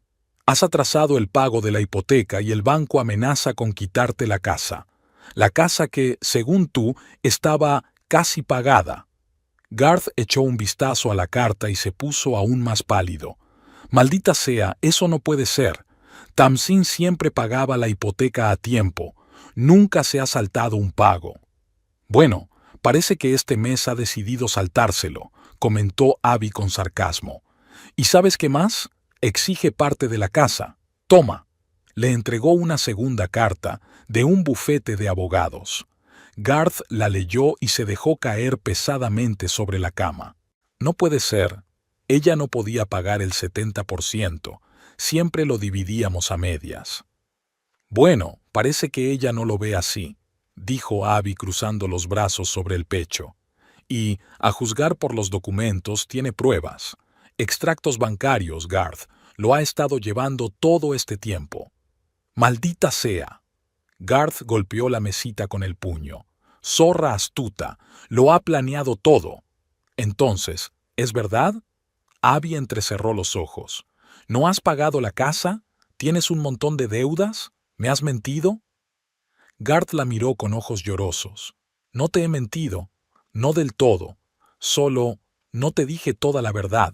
Has atrasado el pago de la hipoteca y el banco amenaza con quitarte la casa. La casa que, según tú, estaba casi pagada». Garth echó un vistazo a la carta y se puso aún más pálido. «Maldita sea, eso no puede ser. Tamsin siempre pagaba la hipoteca a tiempo. Nunca se ha saltado un pago». «Bueno, parece que este mes ha decidido saltárselo», comentó Abby con sarcasmo. «¿Y sabes qué más? Exige parte de la casa. Toma». Le entregó una segunda carta de un bufete de abogados. Garth la leyó y se dejó caer pesadamente sobre la cama. No puede ser. Ella no podía pagar el 70%. Siempre lo dividíamos a medias. «Bueno, parece que ella no lo ve así», dijo Abby cruzando los brazos sobre el pecho. «Y, a juzgar por los documentos, tiene pruebas. Extractos bancarios, Garth. Lo ha estado llevando todo este tiempo». «Maldita sea». Garth golpeó la mesita con el puño. «Zorra astuta. Lo ha planeado todo». «Entonces, ¿es verdad?». Abby entrecerró los ojos. «¿No has pagado la casa? ¿Tienes un montón de deudas? ¿Me has mentido?». Garth la miró con ojos llorosos. «No te he mentido. No del todo. Solo no te dije toda la verdad».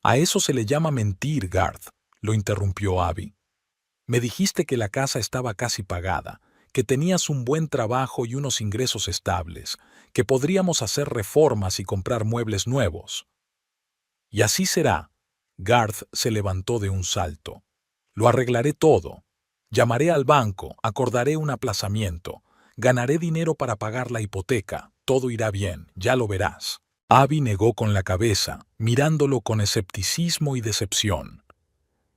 «A eso se le llama mentir, Garth», lo interrumpió Abby. «Me dijiste que la casa estaba casi pagada, que tenías un buen trabajo y unos ingresos estables, que podríamos hacer reformas y comprar muebles nuevos». «Y así será». Garth se levantó de un salto. «Lo arreglaré todo. Llamaré al banco, acordaré un aplazamiento, ganaré dinero para pagar la hipoteca, todo irá bien, ya lo verás». Abby negó con la cabeza, mirándolo con escepticismo y decepción.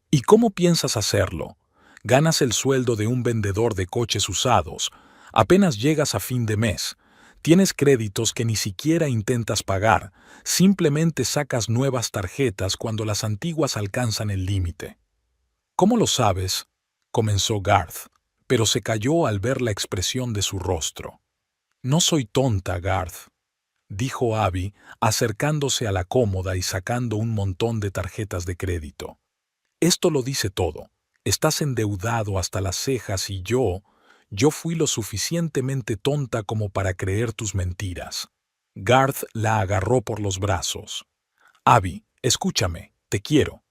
«¿Y cómo piensas hacerlo? Ganas el sueldo de un vendedor de coches usados, apenas llegas a fin de mes, tienes créditos que ni siquiera intentas pagar, simplemente sacas nuevas tarjetas cuando las antiguas alcanzan el límite». «¿Cómo lo sabes?», comenzó Garth, pero se calló al ver la expresión de su rostro. «No soy tonta, Garth», dijo Abby, acercándose a la cómoda y sacando un montón de tarjetas de crédito. «Esto lo dice todo. Estás endeudado hasta las cejas y yo fui lo suficientemente tonta como para creer tus mentiras». Garth la agarró por los brazos. «Abby, escúchame, te quiero.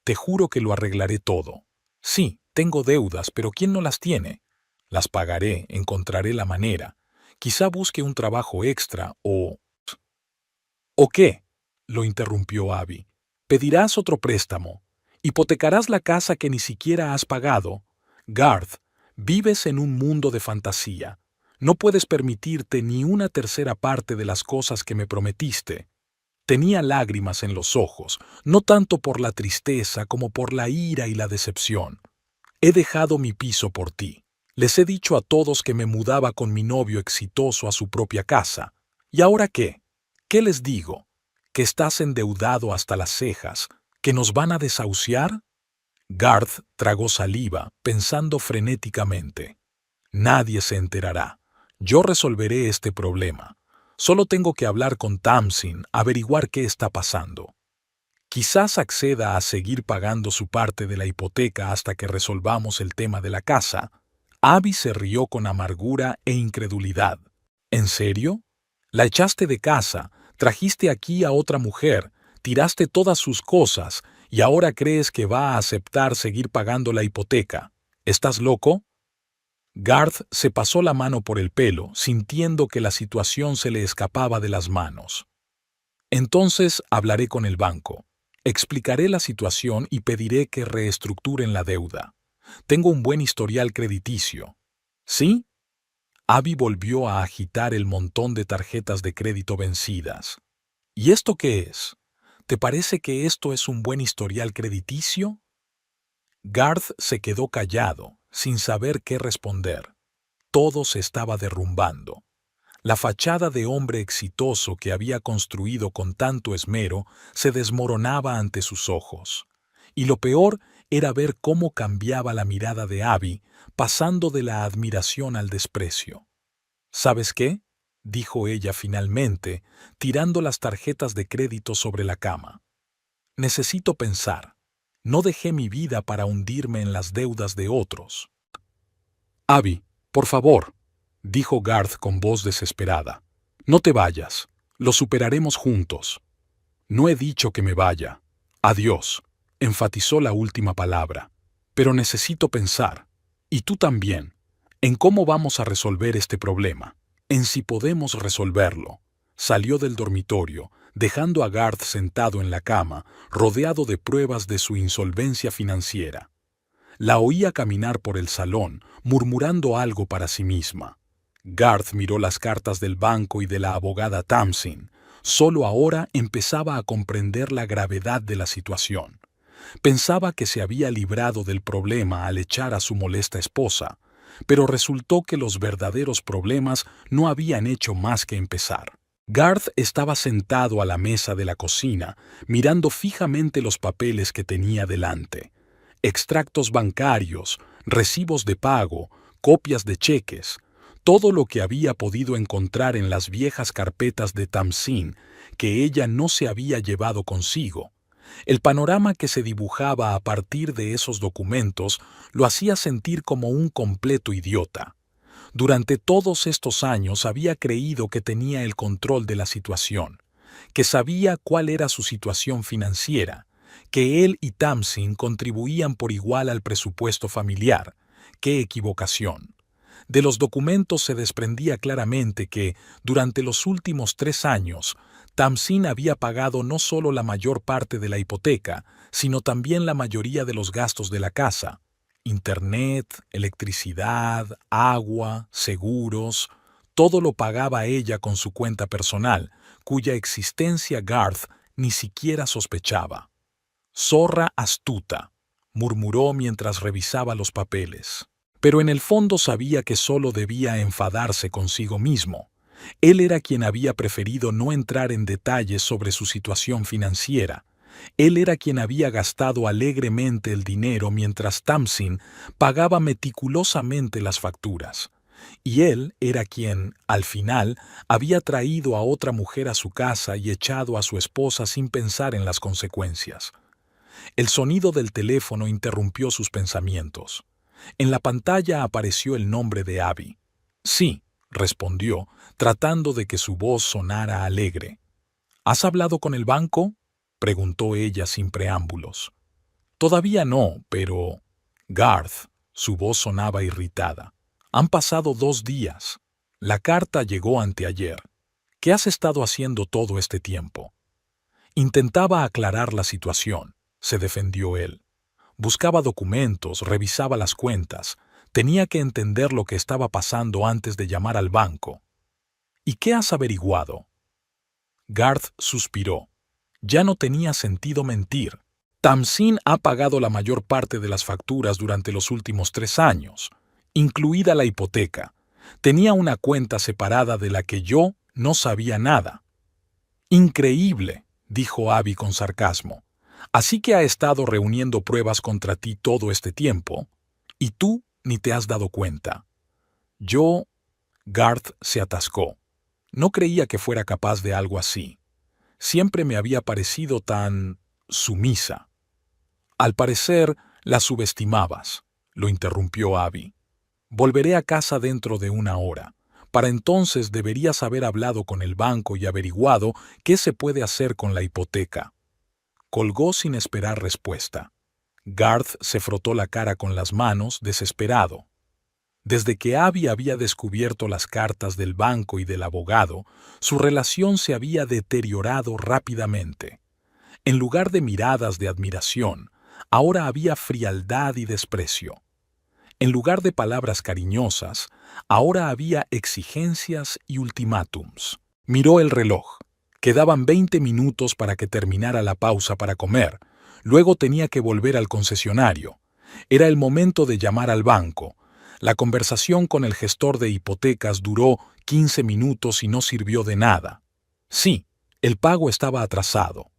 Te juro que lo arreglaré todo. Sí, tengo deudas, pero ¿quién no las tiene? Las pagaré, encontraré la manera. Quizá busque un trabajo extra o... ¿O qué?», lo interrumpió Abby. «¿Pedirás otro préstamo? ¿Hipotecarás la casa que ni siquiera has pagado? Garth, vives en un mundo de fantasía. No puedes permitirte ni una tercera parte de las cosas que me prometiste». Tenía lágrimas en los ojos, no tanto por la tristeza como por la ira y la decepción. «He dejado mi piso por ti. Les he dicho a todos que me mudaba con mi novio exitoso a su propia casa. ¿Y ahora qué? ¿Qué les digo? ¿Que estás endeudado hasta las cejas? ¿Que nos van a desahuciar?». Garth tragó saliva, pensando frenéticamente. Nadie se enterará. Yo resolveré este problema. Solo tengo que hablar con Tamsin, averiguar qué está pasando. Quizás acceda a seguir pagando su parte de la hipoteca hasta que resolvamos el tema de la casa. Abby se rió con amargura e incredulidad. ¿En serio? La echaste de casa, trajiste aquí a otra mujer, tiraste todas sus cosas y ahora crees que va a aceptar seguir pagando la hipoteca. ¿Estás loco? Garth se pasó la mano por el pelo, sintiendo que la situación se le escapaba de las manos. Entonces hablaré con el banco. Explicaré la situación y pediré que reestructuren la deuda. Tengo un buen historial crediticio. ¿Sí? Abby volvió a agitar el montón de tarjetas de crédito vencidas. ¿Y esto qué es? ¿Te parece que esto es un buen historial crediticio? Garth se quedó callado, sin saber qué responder. Todo se estaba derrumbando. La fachada de hombre exitoso que había construido con tanto esmero se desmoronaba ante sus ojos. Y lo peor era ver cómo cambiaba la mirada de Abby, pasando de la admiración al desprecio. ¿Sabes qué?, dijo ella finalmente, tirando las tarjetas de crédito sobre la cama. Necesito pensar. No dejé mi vida para hundirme en las deudas de otros. Abby, por favor, dijo Garth con voz desesperada. No te vayas. Lo superaremos juntos. No he dicho que me vaya. Adiós, enfatizó la última palabra. Pero necesito pensar, y tú también, en cómo vamos a resolver este problema, en si podemos resolverlo. Salió del dormitorio, dejando a Garth sentado en la cama, rodeado de pruebas de su insolvencia financiera. La oía caminar por el salón, murmurando algo para sí misma. Garth miró las cartas del banco y de la abogada Tamsin. Solo ahora empezaba a comprender la gravedad de la situación. Pensaba que se había librado del problema al echar a su molesta esposa, pero resultó que los verdaderos problemas no habían hecho más que empezar. Garth estaba sentado a la mesa de la cocina, mirando fijamente los papeles que tenía delante. Extractos bancarios, recibos de pago, copias de cheques, todo lo que había podido encontrar en las viejas carpetas de Tamsin que ella no se había llevado consigo. El panorama que se dibujaba a partir de esos documentos lo hacía sentir como un completo idiota. Durante todos estos años había creído que tenía el control de la situación, que sabía cuál era su situación financiera, que él y Tamsin contribuían por igual al presupuesto familiar. ¡Qué equivocación! De los documentos se desprendía claramente que, durante los últimos 3 años, Tamsin había pagado no solo la mayor parte de la hipoteca, sino también la mayoría de los gastos de la casa. Internet, electricidad, agua, seguros, todo lo pagaba ella con su cuenta personal, cuya existencia Garth ni siquiera sospechaba. «Zorra astuta», murmuró mientras revisaba los papeles. Pero en el fondo sabía que solo debía enfadarse consigo mismo. Él era quien había preferido no entrar en detalles sobre su situación financiera. Él era quien había gastado alegremente el dinero mientras Tamsin pagaba meticulosamente las facturas. Y él era quien, al final, había traído a otra mujer a su casa y echado a su esposa sin pensar en las consecuencias. El sonido del teléfono interrumpió sus pensamientos. En la pantalla apareció el nombre de Abby. «Sí», respondió, tratando de que su voz sonara alegre. «¿Has hablado con el banco?», preguntó ella sin preámbulos. «Todavía no, pero...» «Garth», su voz sonaba irritada. «Han pasado 2 días. La carta llegó anteayer. ¿Qué has estado haciendo todo este tiempo?» Intentaba aclarar la situación, se defendió él. Buscaba documentos, revisaba las cuentas. Tenía que entender lo que estaba pasando antes de llamar al banco. «¿Y qué has averiguado?» Garth suspiró. Ya no tenía sentido mentir. Tamsin ha pagado la mayor parte de las facturas durante los últimos 3 años, incluida la hipoteca. Tenía una cuenta separada de la que yo no sabía nada. «Increíble», dijo Abby con sarcasmo. Así que ha estado reuniendo pruebas contra ti todo este tiempo, y tú ni te has dado cuenta. Yo... Garth se atascó. No creía que fuera capaz de algo así. Siempre me había parecido tan... sumisa. Al parecer, la subestimabas, lo interrumpió Abby. Volveré a casa dentro de 1 hora. Para entonces deberías haber hablado con el banco y averiguado qué se puede hacer con la hipoteca. Colgó sin esperar respuesta. Garth se frotó la cara con las manos, desesperado. Desde que Abby había descubierto las cartas del banco y del abogado, su relación se había deteriorado rápidamente. En lugar de miradas de admiración, ahora había frialdad y desprecio. En lugar de palabras cariñosas, ahora había exigencias y ultimátums. Miró el reloj. Quedaban 20 minutos para que terminara la pausa para comer. Luego tenía que volver al concesionario. Era el momento de llamar al banco. La conversación con el gestor de hipotecas duró 15 minutos y no sirvió de nada. Sí, el pago estaba atrasado.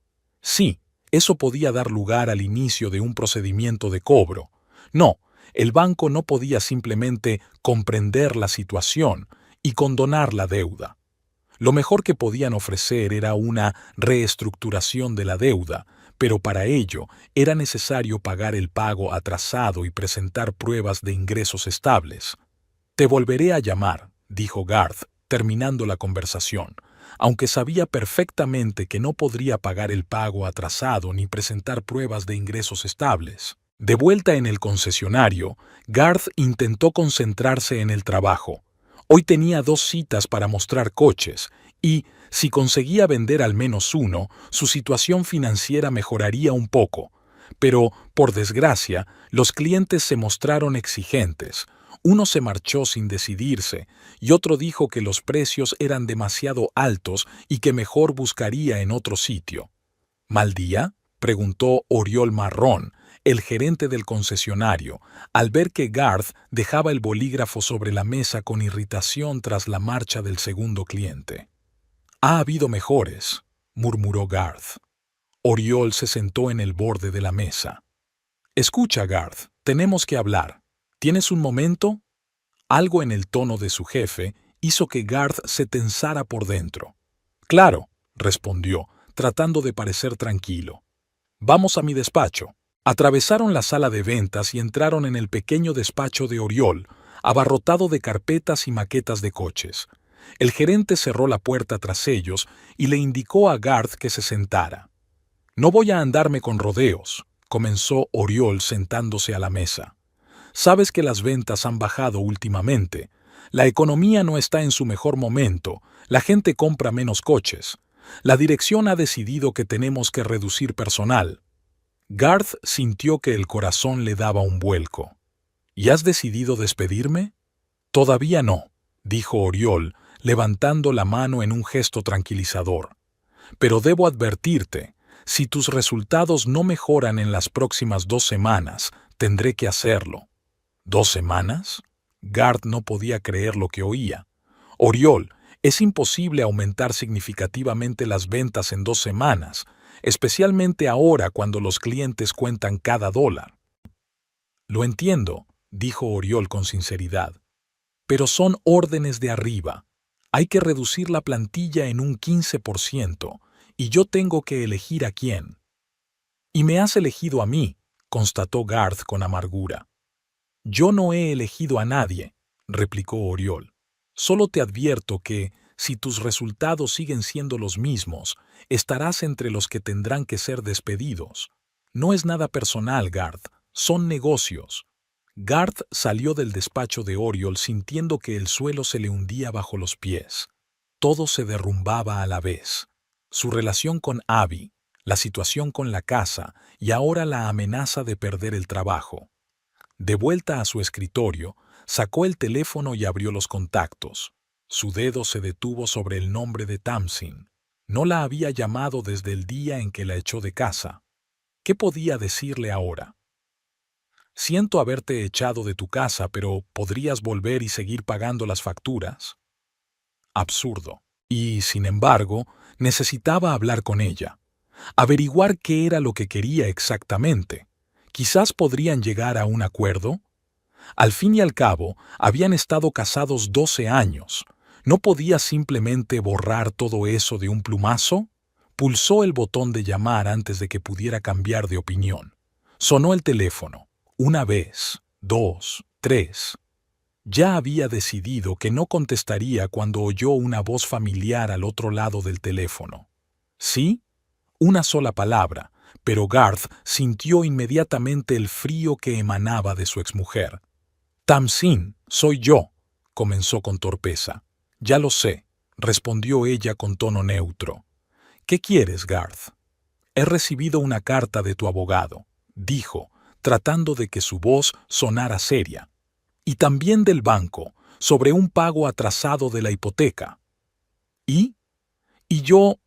Sí, eso podía dar lugar al inicio de un procedimiento de cobro. No, el banco no podía simplemente comprender la situación y condonar la deuda. Lo mejor que podían ofrecer era una reestructuración de la deuda, pero para ello era necesario pagar el pago atrasado y presentar pruebas de ingresos estables. «Te volveré a llamar», dijo Garth, terminando la conversación, aunque sabía perfectamente que no podría pagar el pago atrasado ni presentar pruebas de ingresos estables. De vuelta en el concesionario, Garth intentó concentrarse en el trabajo. Hoy tenía 2 citas para mostrar coches, y, si conseguía vender al menos uno, su situación financiera mejoraría un poco. Pero, por desgracia, los clientes se mostraron exigentes. Uno se marchó sin decidirse, y otro dijo que los precios eran demasiado altos y que mejor buscaría en otro sitio. «¿Mal día?», preguntó Oriol Marrón, el gerente del concesionario, al ver que Garth dejaba el bolígrafo sobre la mesa con irritación tras la marcha del segundo cliente. «Ha habido mejores», murmuró Garth. Oriol se sentó en el borde de la mesa. «Escucha, Garth, tenemos que hablar. ¿Tienes un momento?». Algo en el tono de su jefe hizo que Garth se tensara por dentro. «Claro», respondió, tratando de parecer tranquilo. «Vamos a mi despacho». Atravesaron la sala de ventas y entraron en el pequeño despacho de Oriol, abarrotado de carpetas y maquetas de coches. El gerente cerró la puerta tras ellos y le indicó a Garth que se sentara. «No voy a andarme con rodeos», comenzó Oriol sentándose a la mesa. «Sabes que las ventas han bajado últimamente. La economía no está en su mejor momento. La gente compra menos coches. La dirección ha decidido que tenemos que reducir personal». Garth sintió que el corazón le daba un vuelco. «¿Y has decidido despedirme?». «Todavía no», dijo Oriol, levantando la mano en un gesto tranquilizador. «Pero debo advertirte, si tus resultados no mejoran en las próximas 2 semanas, tendré que hacerlo». «¿2 semanas?». Garth no podía creer lo que oía. «Oriol, es imposible aumentar significativamente las ventas en 2 semanas, especialmente ahora cuando los clientes cuentan cada dólar». «Lo entiendo», dijo Oriol con sinceridad. «Pero son órdenes de arriba. Hay que reducir la plantilla en un 15%, y yo tengo que elegir a quién». «Y me has elegido a mí», constató Garth con amargura. «Yo no he elegido a nadie», replicó Oriol. «Solo te advierto que, si tus resultados siguen siendo los mismos, estarás entre los que tendrán que ser despedidos. No es nada personal, Garth, son negocios». Garth salió del despacho de Oriol sintiendo que el suelo se le hundía bajo los pies. Todo se derrumbaba a la vez. Su relación con Abby, la situación con la casa y ahora la amenaza de perder el trabajo. De vuelta a su escritorio, sacó el teléfono y abrió los contactos. Su dedo se detuvo sobre el nombre de Tamsin. No la había llamado desde el día en que la echó de casa. ¿Qué podía decirle ahora? «Siento haberte echado de tu casa, pero ¿podrías volver y seguir pagando las facturas?». Absurdo. Y, sin embargo, necesitaba hablar con ella. averiguar qué era lo que quería exactamente. Quizás podrían llegar a un acuerdo. Al fin y al cabo, habían estado casados 12 años. ¿No podía simplemente borrar todo eso de un plumazo? Pulsó el botón de llamar antes de que pudiera cambiar de opinión. Sonó el teléfono. Una vez, dos, tres. Ya había decidido que no contestaría cuando oyó una voz familiar al otro lado del teléfono. ¿Sí? Una sola palabra, pero Garth sintió inmediatamente el frío que emanaba de su exmujer. Tamsin, soy yo, comenzó con torpeza. Ya lo sé, respondió ella con tono neutro. ¿Qué quieres, Garth? He recibido una carta de tu abogado, dijo, tratando de que su voz sonara seria. Y también del banco, sobre un pago atrasado de la hipoteca. ¿Y? Y yo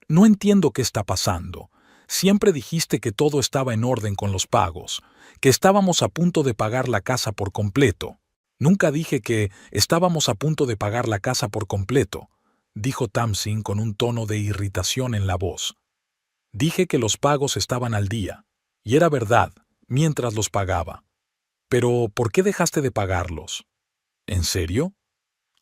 no entiendo qué está pasando. Siempre dijiste que todo estaba en orden con los pagos, que estábamos a punto de pagar la casa por completo. Nunca dije que estábamos a punto de pagar la casa por completo, dijo Tamsin con un tono de irritación en la voz. Dije que los pagos estaban al día, y era verdad, mientras los pagaba. Pero, ¿por qué dejaste de pagarlos? ¿En serio?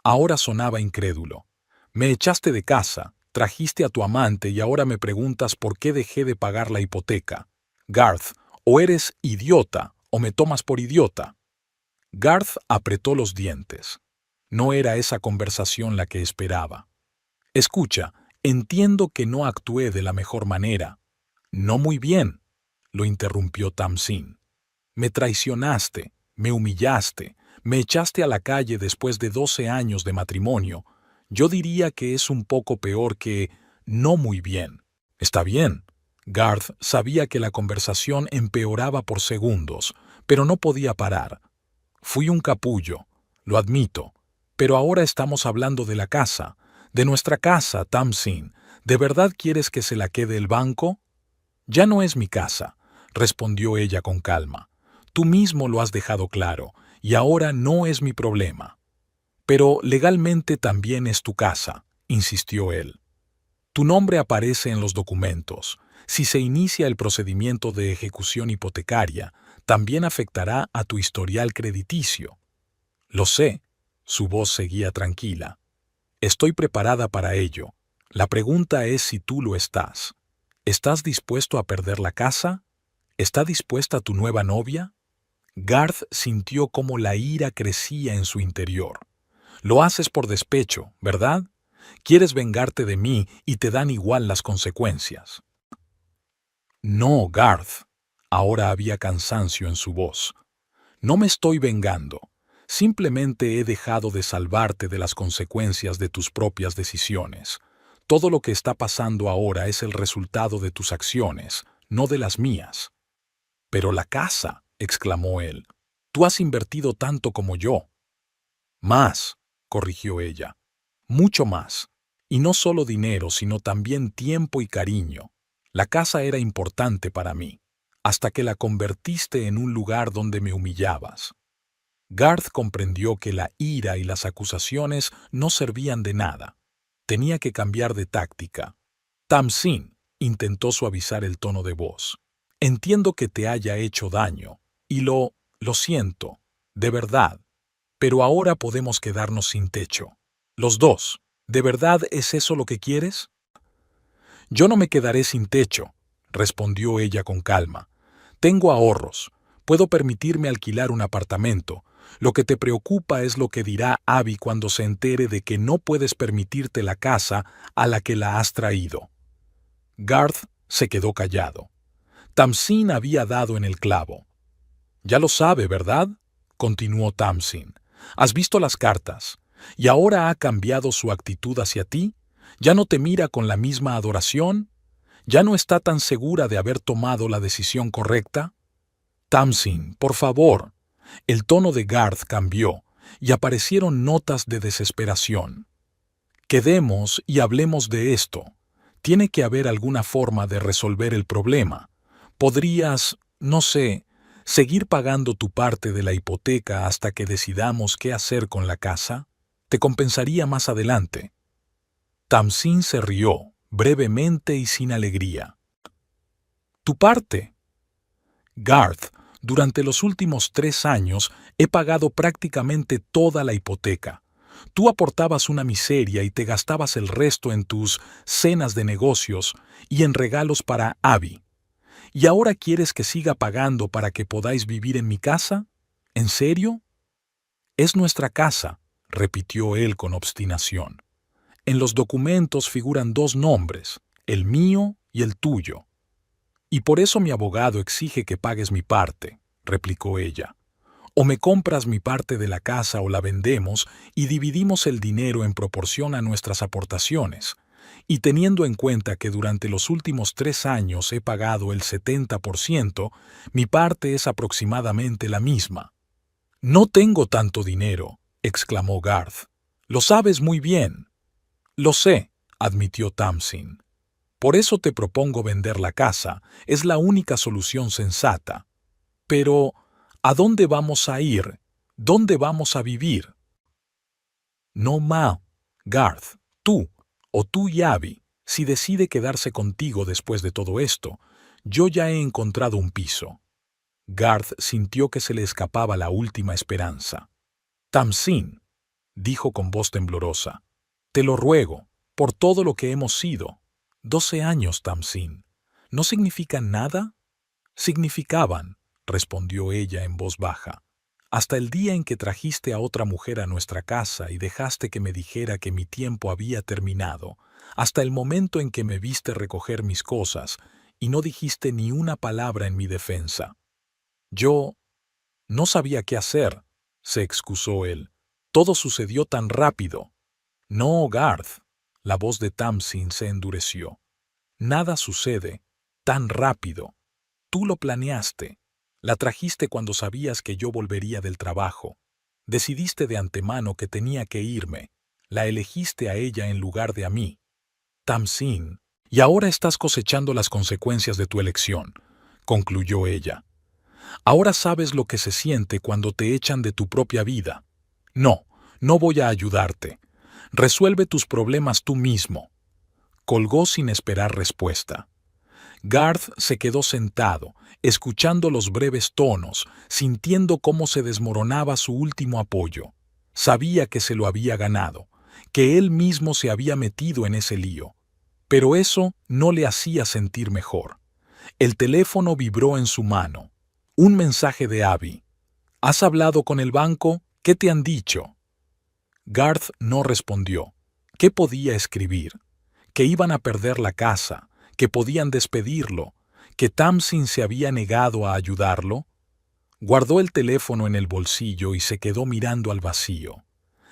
Ahora sonaba incrédulo. Me echaste de casa, trajiste a tu amante y ahora me preguntas por qué dejé de pagar la hipoteca. Garth, o eres idiota o me tomas por idiota. Garth apretó los dientes. No era esa conversación la que esperaba. Escucha, entiendo que no actué de la mejor manera. No muy bien, lo interrumpió Tamsin. Me traicionaste, me humillaste, me echaste a la calle después de 12 años de matrimonio. Yo diría que es un poco peor que no muy bien. Está bien. Garth sabía que la conversación empeoraba por segundos, pero no podía parar. Fui un capullo, lo admito, pero ahora estamos hablando de la casa, de nuestra casa, Tamsin. ¿De verdad quieres que se la quede el banco? Ya no es mi casa, respondió ella con calma. Tú mismo lo has dejado claro, y ahora no es mi problema. Pero legalmente también es tu casa, insistió él. Tu nombre aparece en los documentos. Si se inicia el procedimiento de ejecución hipotecaria, también afectará a tu historial crediticio. Lo sé, su voz seguía tranquila. Estoy preparada para ello. La pregunta es si tú lo estás. ¿Estás dispuesto a perder la casa? ¿Está dispuesta tu nueva novia? Garth sintió cómo la ira crecía en su interior. Lo haces por despecho, ¿verdad? Quieres vengarte de mí y te dan igual las consecuencias. No, Garth. Ahora había cansancio en su voz. No me estoy vengando. Simplemente he dejado de salvarte de las consecuencias de tus propias decisiones. Todo lo que está pasando ahora es el resultado de tus acciones, no de las mías. Pero la casa, exclamó él. Tú has invertido tanto como yo. Más, corrigió ella. Mucho más. Y no solo dinero, sino también tiempo y cariño. La casa era importante para mí, hasta que la convertiste en un lugar donde me humillabas. Garth comprendió que la ira y las acusaciones no servían de nada. Tenía que cambiar de táctica. Tamsin intentó suavizar el tono de voz. Entiendo que te haya hecho daño, y lo siento, de verdad. Pero ahora podemos quedarnos sin techo. Los dos. ¿De verdad es eso lo que quieres? Yo no me quedaré sin techo, respondió ella con calma. Tengo ahorros. Puedo permitirme alquilar un apartamento. Lo que te preocupa es lo que dirá Abby cuando se entere de que no puedes permitirte la casa a la que la has traído. Garth se quedó callado. Tamsin había dado en el clavo. Ya lo sabe, ¿verdad? Continuó Tamsin. Has visto las cartas. ¿Y ahora ha cambiado su actitud hacia ti? ¿Ya no te mira con la misma adoración? ¿Ya no está tan segura de haber tomado la decisión correcta? Tamsin, por favor. El tono de Garth cambió y aparecieron notas de desesperación. Quedemos y hablemos de esto. Tiene que haber alguna forma de resolver el problema. Podrías, no sé, seguir pagando tu parte de la hipoteca hasta que decidamos qué hacer con la casa. Te compensaría más adelante. Tamsin se rió, brevemente y sin alegría. Tu parte. Garth, durante los últimos 3 años he pagado prácticamente toda la hipoteca. Tú aportabas una miseria y te gastabas el resto en tus cenas de negocios y en regalos para Abby. ¿Y ahora quieres que siga pagando para que podáis vivir en mi casa? ¿En serio? Es nuestra casa, repitió él con obstinación. En los documentos figuran 2 nombres, el mío y el tuyo. Y por eso mi abogado exige que pagues mi parte, replicó ella. O me compras mi parte de la casa o la vendemos y dividimos el dinero en proporción a nuestras aportaciones. Y teniendo en cuenta que durante los últimos 3 años he pagado el 70%, mi parte es aproximadamente la misma. No tengo tanto dinero, exclamó Garth. Lo sabes muy bien. Lo sé, admitió Tamsin. Por eso te propongo vender la casa, es la única solución sensata. Pero, ¿a dónde vamos a ir? ¿Dónde vamos a vivir? No, Garth, tú y Abby, si decide quedarse contigo después de todo esto, yo ya he encontrado un piso. Garth sintió que se le escapaba la última esperanza. Tamsin, dijo con voz temblorosa, te lo ruego, por todo lo que hemos sido. 12 años, Tamsin. ¿No significan nada? Significaban, respondió ella en voz baja, hasta el día en que trajiste a otra mujer a nuestra casa y dejaste que me dijera que mi tiempo había terminado, hasta el momento en que me viste recoger mis cosas y no dijiste ni una palabra en mi defensa. Yo no sabía qué hacer, se excusó él. Todo sucedió tan rápido. No, Garth. La voz de Tamsin se endureció. Nada sucede tan rápido. Tú lo planeaste. La trajiste cuando sabías que yo volvería del trabajo. Decidiste de antemano que tenía que irme. La elegiste a ella en lugar de a mí. Tamsin, y ahora estás cosechando las consecuencias de tu elección, concluyó ella. Ahora sabes lo que se siente cuando te echan de tu propia vida. No voy a ayudarte. Resuelve tus problemas tú mismo. Colgó sin esperar respuesta. Garth se quedó sentado, escuchando los breves tonos, sintiendo cómo se desmoronaba su último apoyo. Sabía que se lo había ganado, que él mismo se había metido en ese lío. Pero eso no le hacía sentir mejor. El teléfono vibró en su mano. Un mensaje de Abby. ¿Has hablado con el banco? ¿Qué te han dicho? Garth no respondió. ¿Qué podía escribir? Que iban a perder la casa, que podían despedirlo, que Tamsin se había negado a ayudarlo. Guardó el teléfono en el bolsillo y se quedó mirando al vacío.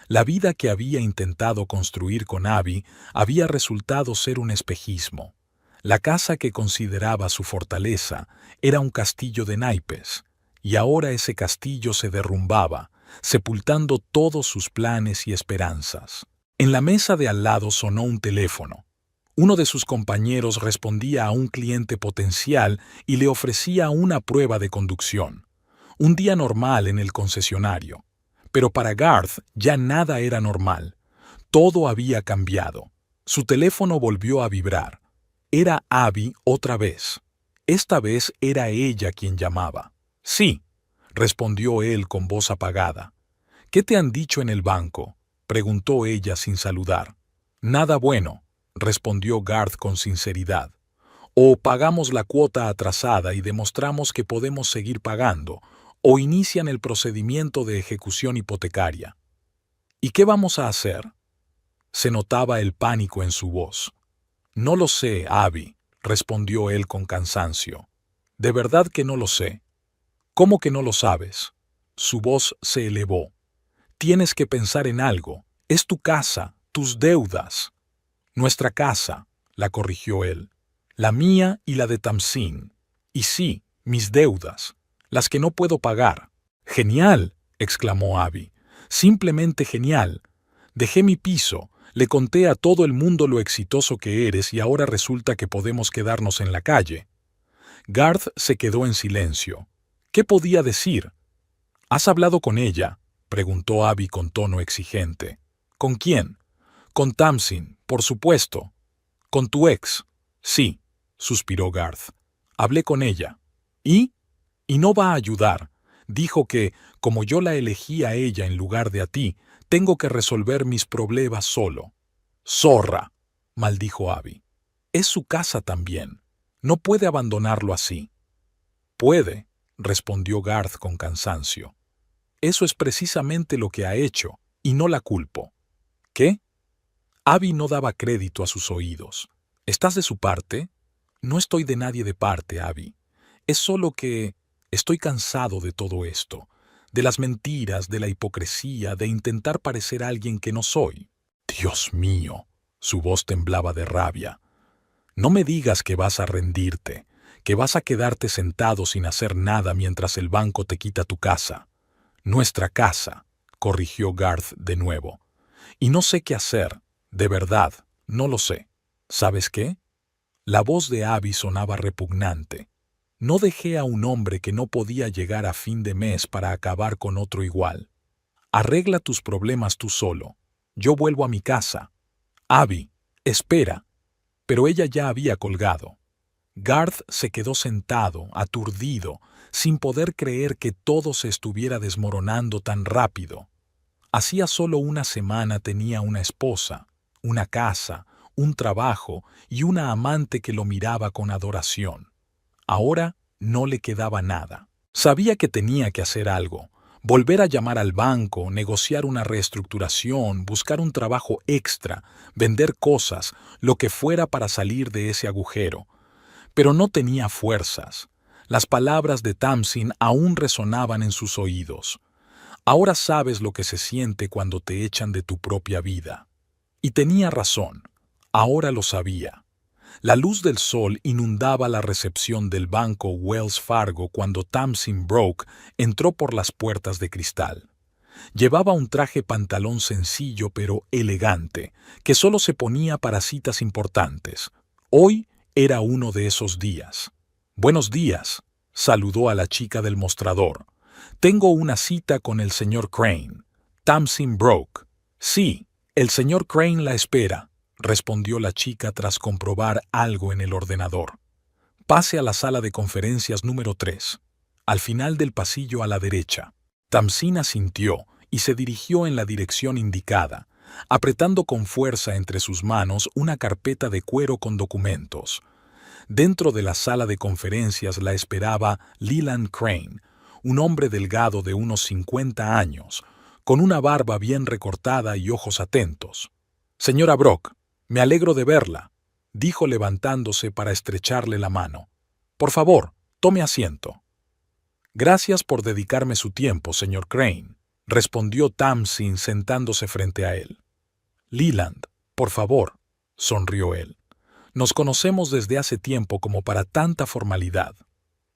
La vida que había intentado construir con Abby había resultado ser un espejismo. La casa que consideraba su fortaleza era un castillo de naipes, y ahora ese castillo se derrumbaba, sepultando todos sus planes y esperanzas. En la mesa de al lado sonó un teléfono. Uno de sus compañeros respondía a un cliente potencial y le ofrecía una prueba de conducción. Un día normal en el concesionario. Pero para Garth ya nada era normal. Todo había cambiado. Su teléfono volvió a vibrar. Era Abby otra vez. Esta vez era ella quien llamaba. Sí, respondió él con voz apagada. ¿Qué te han dicho en el banco?, preguntó ella sin saludar. Nada bueno, respondió Garth con sinceridad. O pagamos la cuota atrasada y demostramos que podemos seguir pagando, o inician el procedimiento de ejecución hipotecaria. ¿Y qué vamos a hacer? Se notaba el pánico en su voz. No lo sé, Abby, respondió él con cansancio. De verdad que no lo sé. ¿Cómo que no lo sabes? Su voz se elevó. Tienes que pensar en algo. Es tu casa, tus deudas. Nuestra casa, la corrigió él. La mía y la de Tamsin. Y sí, mis deudas, las que no puedo pagar. Genial, exclamó Abby. Simplemente genial. Dejé mi piso, le conté a todo el mundo lo exitoso que eres y ahora resulta que podemos quedarnos en la calle. Garth se quedó en silencio. ¿Qué podía decir? ¿Has hablado con ella?, preguntó Abby con tono exigente. ¿Con quién? Con Tamsin, por supuesto. ¿Con tu ex? Sí, suspiró Garth. Hablé con ella. ¿Y? Y no va a ayudar. Dijo que, como yo la elegí a ella en lugar de a ti, tengo que resolver mis problemas solo. ¡Zorra!, maldijo Abby. Es su casa también. No puede abandonarlo así. Puede, respondió Garth con cansancio. Eso es precisamente lo que ha hecho, y no la culpo. ¿Qué? Abby no daba crédito a sus oídos. ¿Estás de su parte? No estoy de nadie de parte, Abby. Es solo que estoy cansado de todo esto, de las mentiras, de la hipocresía, de intentar parecer alguien que no soy. Dios mío, su voz temblaba de rabia. No me digas que vas a rendirte, que vas a quedarte sentado sin hacer nada mientras el banco te quita tu casa. Nuestra casa, corrigió Garth de nuevo. Y no sé qué hacer, de verdad, no lo sé. ¿Sabes qué? La voz de Abby sonaba repugnante. No dejé a un hombre que no podía llegar a fin de mes para acabar con otro igual. Arregla tus problemas tú solo. Yo vuelvo a mi casa. Abby, espera. Pero ella ya había colgado. Garth se quedó sentado, aturdido, sin poder creer que todo se estuviera desmoronando tan rápido. Hacía solo una semana tenía una esposa, una casa, un trabajo y una amante que lo miraba con adoración. Ahora no le quedaba nada. Sabía que tenía que hacer algo, volver a llamar al banco, negociar una reestructuración, buscar un trabajo extra, vender cosas, lo que fuera para salir de ese agujero. Pero no tenía fuerzas. Las palabras de Tamsin aún resonaban en sus oídos. Ahora sabes lo que se siente cuando te echan de tu propia vida. Y tenía razón. Ahora lo sabía. La luz del sol inundaba la recepción del banco Wells Fargo cuando Tamsin Brock entró por las puertas de cristal. Llevaba un traje pantalón sencillo pero elegante, que solo se ponía para citas importantes. Hoy era uno de esos días. «Buenos días», saludó a la chica del mostrador. «Tengo una cita con el señor Crane. Tamsin Brock». «Sí, el señor Crane la espera», respondió la chica tras comprobar algo en el ordenador. «Pase a la sala de conferencias número 3, al final del pasillo a la derecha». Tamsin asintió y se dirigió en la dirección indicada, apretando con fuerza entre sus manos una carpeta de cuero con documentos. Dentro de la sala de conferencias la esperaba Leland Crane, un hombre delgado de unos 50 años, con una barba bien recortada y ojos atentos. «Señora Brock, me alegro de verla», dijo levantándose para estrecharle la mano. «Por favor, tome asiento». «Gracias por dedicarme su tiempo, señor Crane», respondió Tamsin sentándose frente a él. «Leland, por favor», sonrió él. «Nos conocemos desde hace tiempo como para tanta formalidad».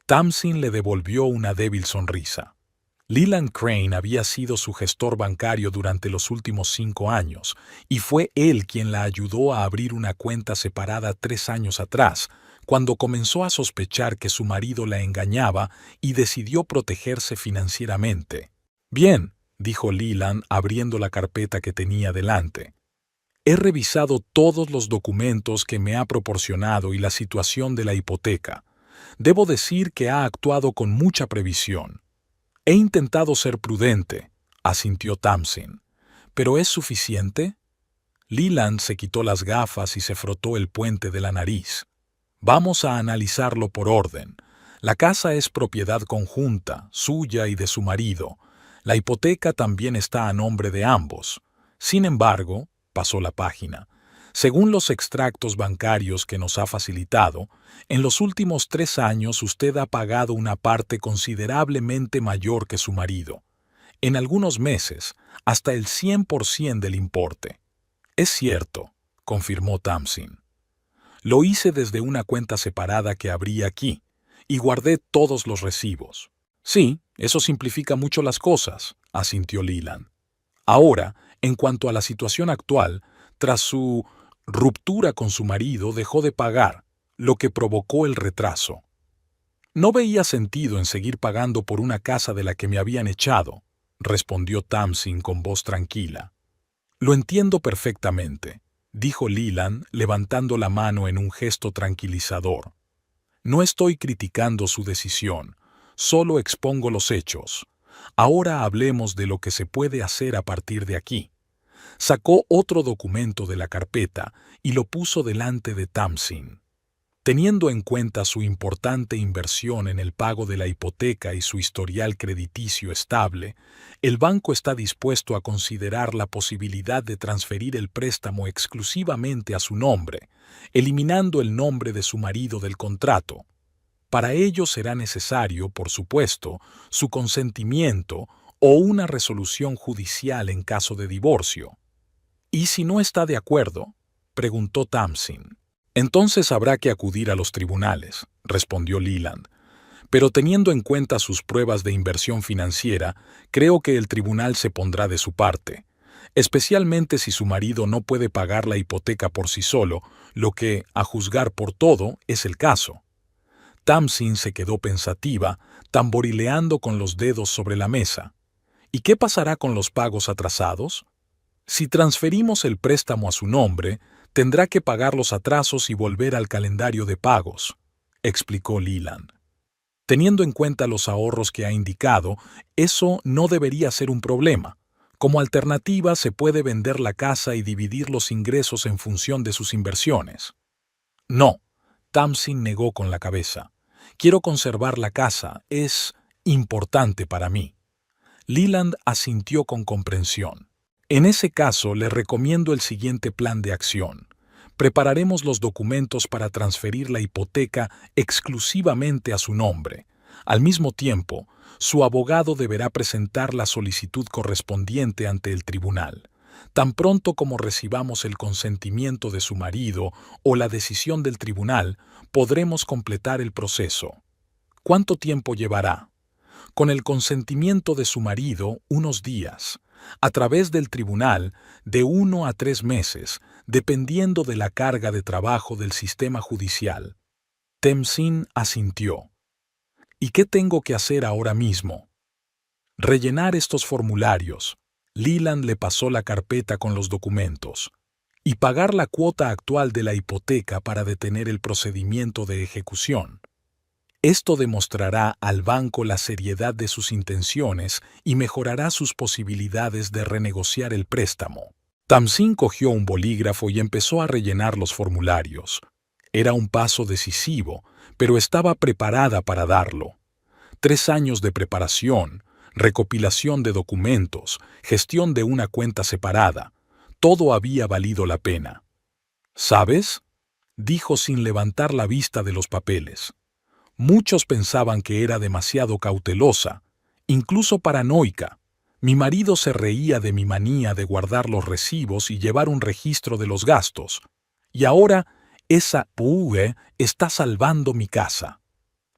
Tamsin le devolvió una débil sonrisa. Leland Crane había sido su gestor bancario durante los últimos 5 años, y fue él quien la ayudó a abrir una cuenta separada 3 años atrás, cuando comenzó a sospechar que su marido la engañaba y decidió protegerse financieramente. «Bien», dijo Leland abriendo la carpeta que tenía delante. «He revisado todos los documentos que me ha proporcionado y la situación de la hipoteca. Debo decir que ha actuado con mucha previsión. He intentado ser prudente», asintió Tamsin. «¿Pero es suficiente?» Leland se quitó las gafas y se frotó el puente de la nariz. «Vamos a analizarlo por orden. La casa es propiedad conjunta, suya y de su marido. La hipoteca también está a nombre de ambos. Sin embargo», pasó la página, «según los extractos bancarios que nos ha facilitado, en los últimos 3 años usted ha pagado una parte considerablemente mayor que su marido. En algunos meses, hasta el 100% del importe». «Es cierto», confirmó Tamsin. «Lo hice desde una cuenta separada que abrí aquí, y guardé todos los recibos». «Sí, eso simplifica mucho las cosas», asintió Leland. «Ahora, en cuanto a la situación actual, tras su ruptura con su marido dejó de pagar, lo que provocó el retraso. No veía sentido en seguir pagando por una casa de la que me habían echado», respondió Tamsin con voz tranquila. «Lo entiendo perfectamente», dijo Leland levantando la mano en un gesto tranquilizador. No estoy criticando su decisión, solo expongo los hechos. Ahora hablemos de lo que se puede hacer a partir de aquí. Sacó otro documento de la carpeta y lo puso delante de Tamsin. Teniendo en cuenta su importante inversión en el pago de la hipoteca y su historial crediticio estable, el banco está dispuesto a considerar la posibilidad de transferir el préstamo exclusivamente a su nombre, eliminando el nombre de su marido del contrato. Para ello será necesario, por supuesto, su consentimiento o una resolución judicial en caso de divorcio. ¿Y si no está de acuerdo?, preguntó Tamsin. Entonces habrá que acudir a los tribunales, respondió Leland. Pero teniendo en cuenta sus pruebas de inversión financiera, creo que el tribunal se pondrá de su parte, especialmente si su marido no puede pagar la hipoteca por sí solo, lo que, a juzgar por todo, es el caso. Tamsin se quedó pensativa, tamborileando con los dedos sobre la mesa. ¿Y qué pasará con los pagos atrasados? Si transferimos el préstamo a su nombre, tendrá que pagar los atrasos y volver al calendario de pagos, explicó Leland. Teniendo en cuenta los ahorros que ha indicado, eso no debería ser un problema. Como alternativa, se puede vender la casa y dividir los ingresos en función de sus inversiones. No, Tamsin negó con la cabeza. Quiero conservar la casa, es importante para mí. Leland asintió con comprensión. En ese caso, le recomiendo el siguiente plan de acción. Prepararemos los documentos para transferir la hipoteca exclusivamente a su nombre. Al mismo tiempo, su abogado deberá presentar la solicitud correspondiente ante el tribunal. Tan pronto como recibamos el consentimiento de su marido o la decisión del tribunal, podremos completar el proceso. ¿Cuánto tiempo llevará? Con el consentimiento de su marido, unos días. A través del tribunal, de 1 a 3 meses, dependiendo de la carga de trabajo del sistema judicial. Tamsin asintió. ¿Y qué tengo que hacer ahora mismo? Rellenar estos formularios. Leland le pasó la carpeta con los documentos. Y pagar la cuota actual de la hipoteca para detener el procedimiento de ejecución. Esto demostrará al banco la seriedad de sus intenciones y mejorará sus posibilidades de renegociar el préstamo. Tamsin cogió un bolígrafo y empezó a rellenar los formularios. Era un paso decisivo, pero estaba preparada para darlo. 3 años de preparación, recopilación de documentos, gestión de una cuenta separada. Todo había valido la pena. ¿Sabes?, dijo sin levantar la vista de los papeles. Muchos pensaban que era demasiado cautelosa, incluso paranoica. Mi marido se reía de mi manía de guardar los recibos y llevar un registro de los gastos. Y ahora, esa PUE está salvando mi casa.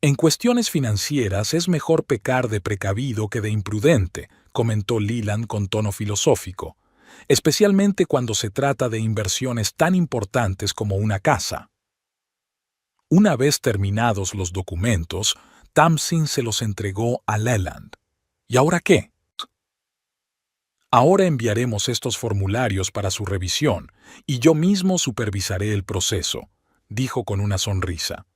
En cuestiones financieras es mejor pecar de precavido que de imprudente, comentó Leland con tono filosófico, especialmente cuando se trata de inversiones tan importantes como una casa. Una vez terminados los documentos, Tamsin se los entregó a Leland. ¿Y ahora qué? Ahora enviaremos estos formularios para su revisión y yo mismo supervisaré el proceso, dijo con una sonrisa.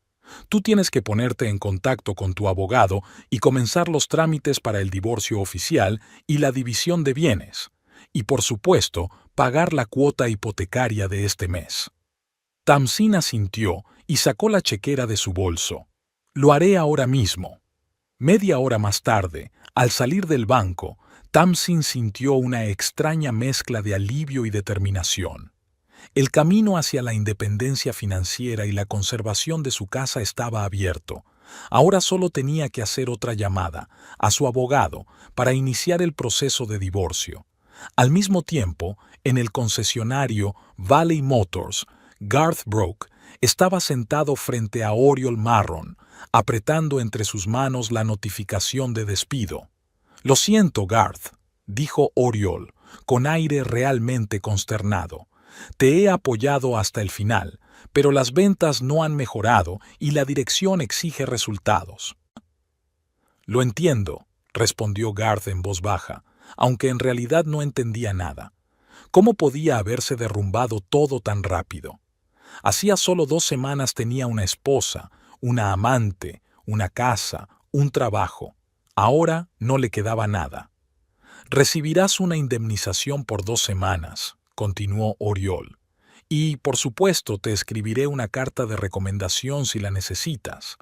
Tú tienes que ponerte en contacto con tu abogado y comenzar los trámites para el divorcio oficial y la división de bienes. Y por supuesto, pagar la cuota hipotecaria de este mes. Tamsin asintió y sacó la chequera de su bolso. Lo haré ahora mismo. Media hora más tarde, al salir del banco, Tamsin sintió una extraña mezcla de alivio y determinación. El camino hacia la independencia financiera y la conservación de su casa estaba abierto. Ahora solo tenía que hacer otra llamada a su abogado para iniciar el proceso de divorcio. Al mismo tiempo, en el concesionario Valley Motors, Garth Brooke estaba sentado frente a Oriole Marron, apretando entre sus manos la notificación de despido. «Lo siento, Garth», dijo Oriole, con aire realmente consternado. «Te he apoyado hasta el final, pero las ventas no han mejorado y la dirección exige resultados». «Lo entiendo», respondió Garth en voz baja, aunque en realidad no entendía nada. ¿Cómo podía haberse derrumbado todo tan rápido? Hacía solo 2 semanas tenía una esposa, una amante, una casa, un trabajo. Ahora no le quedaba nada. Recibirás una indemnización por 2 semanas, continuó Oriol. Y, por supuesto, te escribiré una carta de recomendación si la necesitas.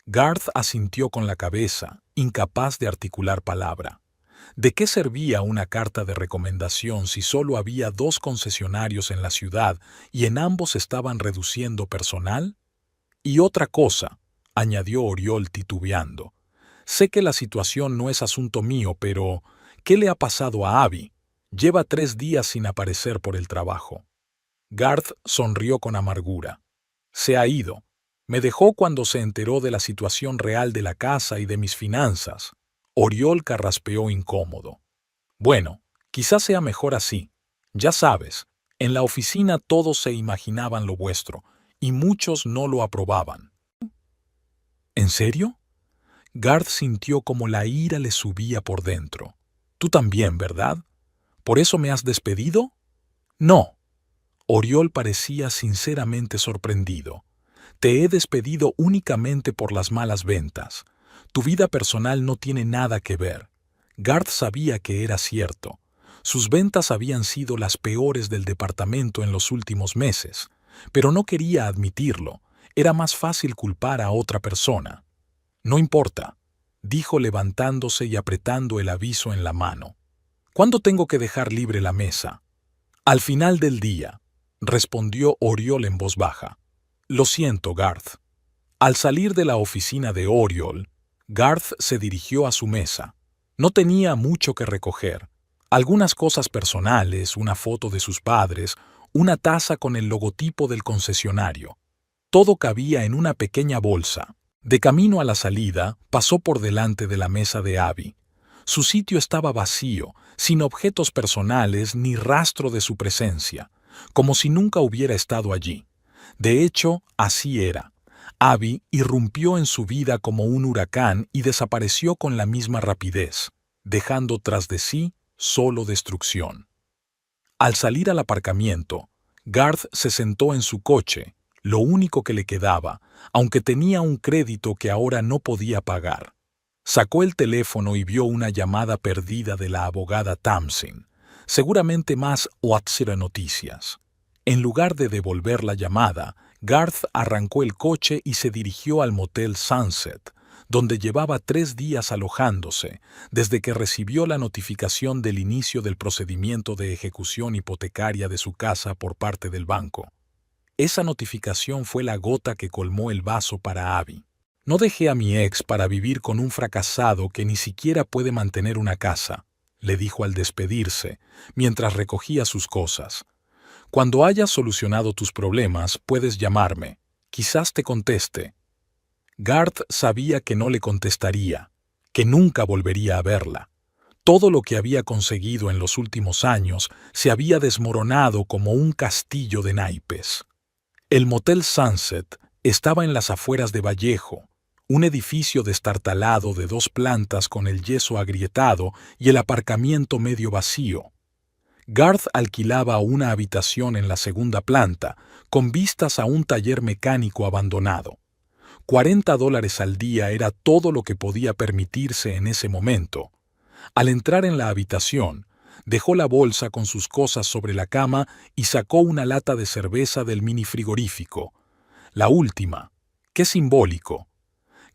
Garth asintió con la cabeza, incapaz de articular palabra. ¿De qué servía una carta de recomendación si solo había 2 concesionarios en la ciudad y en ambos estaban reduciendo personal? Y otra cosa, añadió Oriol titubeando. Sé que la situación no es asunto mío, pero ¿qué le ha pasado a Abby? Lleva 3 días sin aparecer por el trabajo. Garth sonrió con amargura. Se ha ido. Me dejó cuando se enteró de la situación real de la casa y de mis finanzas. Oriol carraspeó incómodo. Bueno, quizás sea mejor así. Ya sabes, en la oficina todos se imaginaban lo vuestro, y muchos no lo aprobaban. ¿En serio? Garth sintió como la ira le subía por dentro. Tú también, ¿verdad? ¿Por eso me has despedido? No. Oriol parecía sinceramente sorprendido. Te he despedido únicamente por las malas ventas. Tu vida personal no tiene nada que ver. Garth sabía que era cierto. Sus ventas habían sido las peores del departamento en los últimos meses, pero no quería admitirlo. Era más fácil culpar a otra persona. No importa, dijo levantándose y apretando el aviso en la mano. ¿Cuándo tengo que dejar libre la mesa? Al final del día, respondió Oriol en voz baja. Lo siento, Garth. Al salir de la oficina de Oriol, Garth se dirigió a su mesa. No tenía mucho que recoger. Algunas cosas personales, una foto de sus padres, una taza con el logotipo del concesionario. Todo cabía en una pequeña bolsa. De camino a la salida, pasó por delante de la mesa de Abby. Su sitio estaba vacío, sin objetos personales ni rastro de su presencia, como si nunca hubiera estado allí. De hecho, así era. Abby irrumpió en su vida como un huracán y desapareció con la misma rapidez, dejando tras de sí solo destrucción. Al salir al aparcamiento, Garth se sentó en su coche, lo único que le quedaba, aunque tenía un crédito que ahora no podía pagar. Sacó el teléfono y vio una llamada perdida de la abogada Tamsin, seguramente más WhatsApp noticias. En lugar de devolver la llamada, Garth arrancó el coche y se dirigió al motel Sunset, donde llevaba 3 días alojándose, desde que recibió la notificación del inicio del procedimiento de ejecución hipotecaria de su casa por parte del banco. Esa notificación fue la gota que colmó el vaso para Abby. No dejé a mi ex para vivir con un fracasado que ni siquiera puede mantener una casa, le dijo al despedirse, mientras recogía sus cosas. Cuando hayas solucionado tus problemas, puedes llamarme. Quizás te conteste. Garth sabía que no le contestaría, que nunca volvería a verla. Todo lo que había conseguido en los últimos años se había desmoronado como un castillo de naipes. El Motel Sunset estaba en las afueras de Vallejo, un edificio destartalado de 2 plantas con el yeso agrietado y el aparcamiento medio vacío. Garth alquilaba una habitación en la 2ª planta, con vistas a un taller mecánico abandonado. $40 al día era todo lo que podía permitirse en ese momento. Al entrar en la habitación, dejó la bolsa con sus cosas sobre la cama y sacó una lata de cerveza del mini frigorífico. La última. ¡Qué simbólico!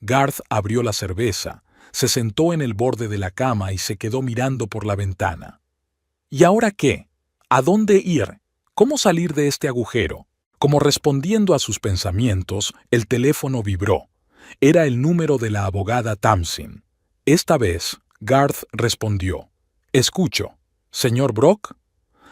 Garth abrió la cerveza, se sentó en el borde de la cama y se quedó mirando por la ventana. ¿Y ahora qué? ¿A dónde ir? ¿Cómo salir de este agujero? Como respondiendo a sus pensamientos, el teléfono vibró. Era el número de la abogada Tamsin. Esta vez, Garth respondió. «Escucho. ¿Señor Brock?»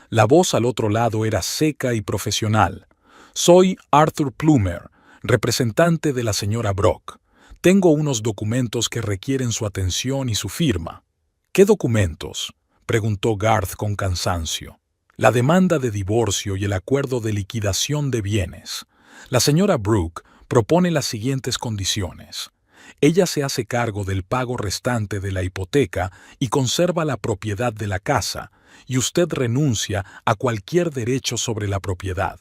La voz al otro lado era seca y profesional. «Soy Arthur Plummer, representante de la señora Brock. Tengo unos documentos que requieren su atención y su firma». «¿Qué documentos?», preguntó Garth con cansancio. «La demanda de divorcio y el acuerdo de liquidación de bienes. La señora Brooke propone las siguientes condiciones. Ella se hace cargo del pago restante de la hipoteca y conserva la propiedad de la casa, y usted renuncia a cualquier derecho sobre la propiedad.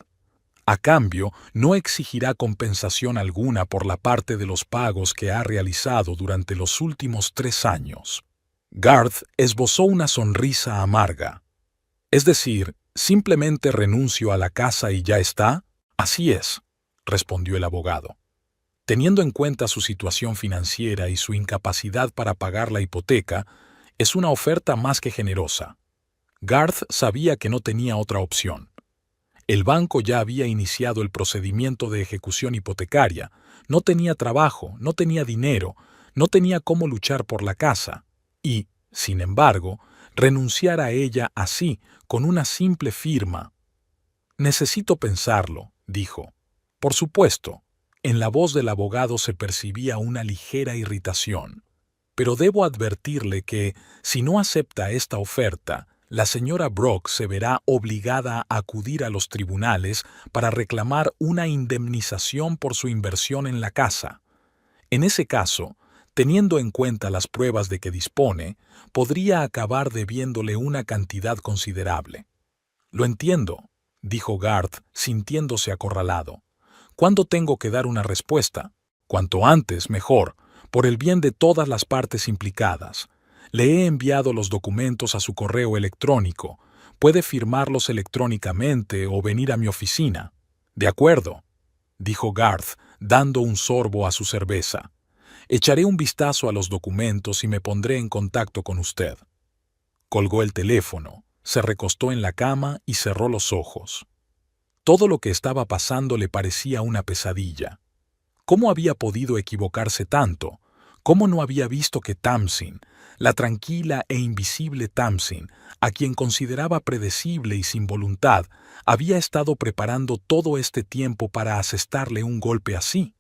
A cambio, no exigirá compensación alguna por la parte de los pagos que ha realizado durante los últimos 3 años. Garth esbozó una sonrisa amarga. Es decir, ¿simplemente renuncio a la casa y ya está? Así es, respondió el abogado. Teniendo en cuenta su situación financiera y su incapacidad para pagar la hipoteca, es una oferta más que generosa. Garth sabía que no tenía otra opción. El banco ya había iniciado el procedimiento de ejecución hipotecaria, no tenía trabajo, no tenía dinero, no tenía cómo luchar por la casa, y, sin embargo, renunciar a ella así, con una simple firma. Necesito pensarlo, dijo. Por supuesto, en la voz del abogado se percibía una ligera irritación. Pero debo advertirle que, si no acepta esta oferta, la señora Brock se verá obligada a acudir a los tribunales para reclamar una indemnización por su inversión en la casa. En ese caso, teniendo en cuenta las pruebas de que dispone, podría acabar debiéndole una cantidad considerable. Lo entiendo, dijo Garth, sintiéndose acorralado. ¿Cuándo tengo que dar una respuesta? Cuanto antes, mejor, por el bien de todas las partes implicadas. Le he enviado los documentos a su correo electrónico. Puede firmarlos electrónicamente o venir a mi oficina. De acuerdo, dijo Garth, dando un sorbo a su cerveza. Echaré un vistazo a los documentos y me pondré en contacto con usted. Colgó el teléfono, se recostó en la cama y cerró los ojos. Todo lo que estaba pasando le parecía una pesadilla. ¿Cómo había podido equivocarse tanto? ¿Cómo no había visto que Tamsin, la tranquila e invisible Tamsin, a quien consideraba predecible y sin voluntad, había estado preparando todo este tiempo para asestarle un golpe así?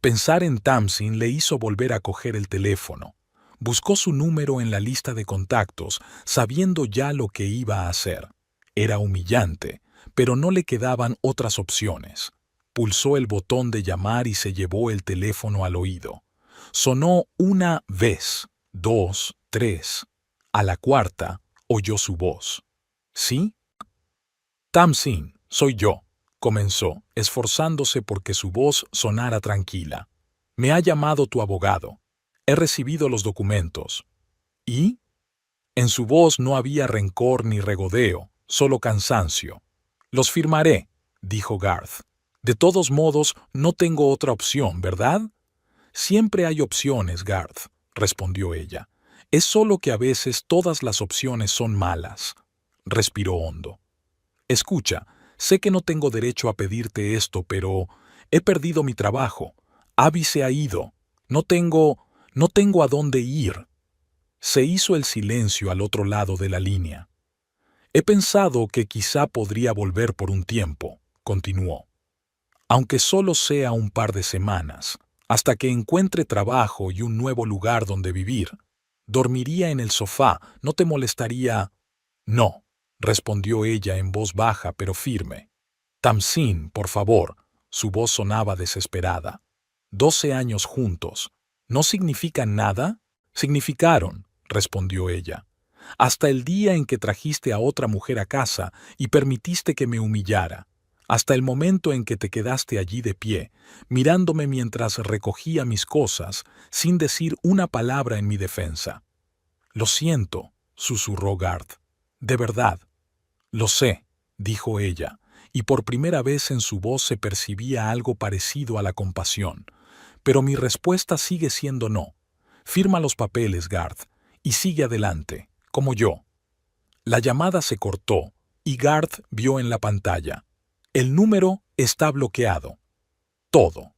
Pensar en Tamsin le hizo volver a coger el teléfono. Buscó su número en la lista de contactos, sabiendo ya lo que iba a hacer. Era humillante, pero no le quedaban otras opciones. Pulsó el botón de llamar y se llevó el teléfono al oído. Sonó una vez, 2, 3. A la cuarta, oyó su voz. ¿Sí? Tamsin, soy yo, comenzó, esforzándose porque su voz sonara tranquila. Me ha llamado tu abogado. He recibido los documentos. ¿Y? En su voz no había rencor ni regodeo, solo cansancio. Los firmaré, dijo Garth. De todos modos, no tengo otra opción, ¿verdad? Siempre hay opciones, Garth, respondió ella. Es solo que a veces todas las opciones son malas. Respiró hondo. Escucha, sé que no tengo derecho a pedirte esto, pero he perdido mi trabajo. Abby se ha ido. No tengo a dónde ir. Se hizo el silencio al otro lado de la línea. He pensado que quizá podría volver por un tiempo, continuó. Aunque solo sea un par de semanas, hasta que encuentre trabajo y un nuevo lugar donde vivir. Dormiría en el sofá, ¿no te molestaría? No, respondió ella en voz baja pero firme. Tamsin, por favor. Su voz sonaba desesperada. 12 años juntos. ¿No significan nada? Significaron, respondió ella. Hasta el día en que trajiste a otra mujer a casa y permitiste que me humillara. Hasta el momento en que te quedaste allí de pie, mirándome mientras recogía mis cosas, sin decir una palabra en mi defensa. Lo siento, susurró Garth. De verdad. Lo sé, dijo ella, y por primera vez en su voz se percibía algo parecido a la compasión. Pero mi respuesta sigue siendo no. Firma los papeles, Garth, y sigue adelante, como yo. La llamada se cortó, y Garth vio en la pantalla. El número está bloqueado. Todo.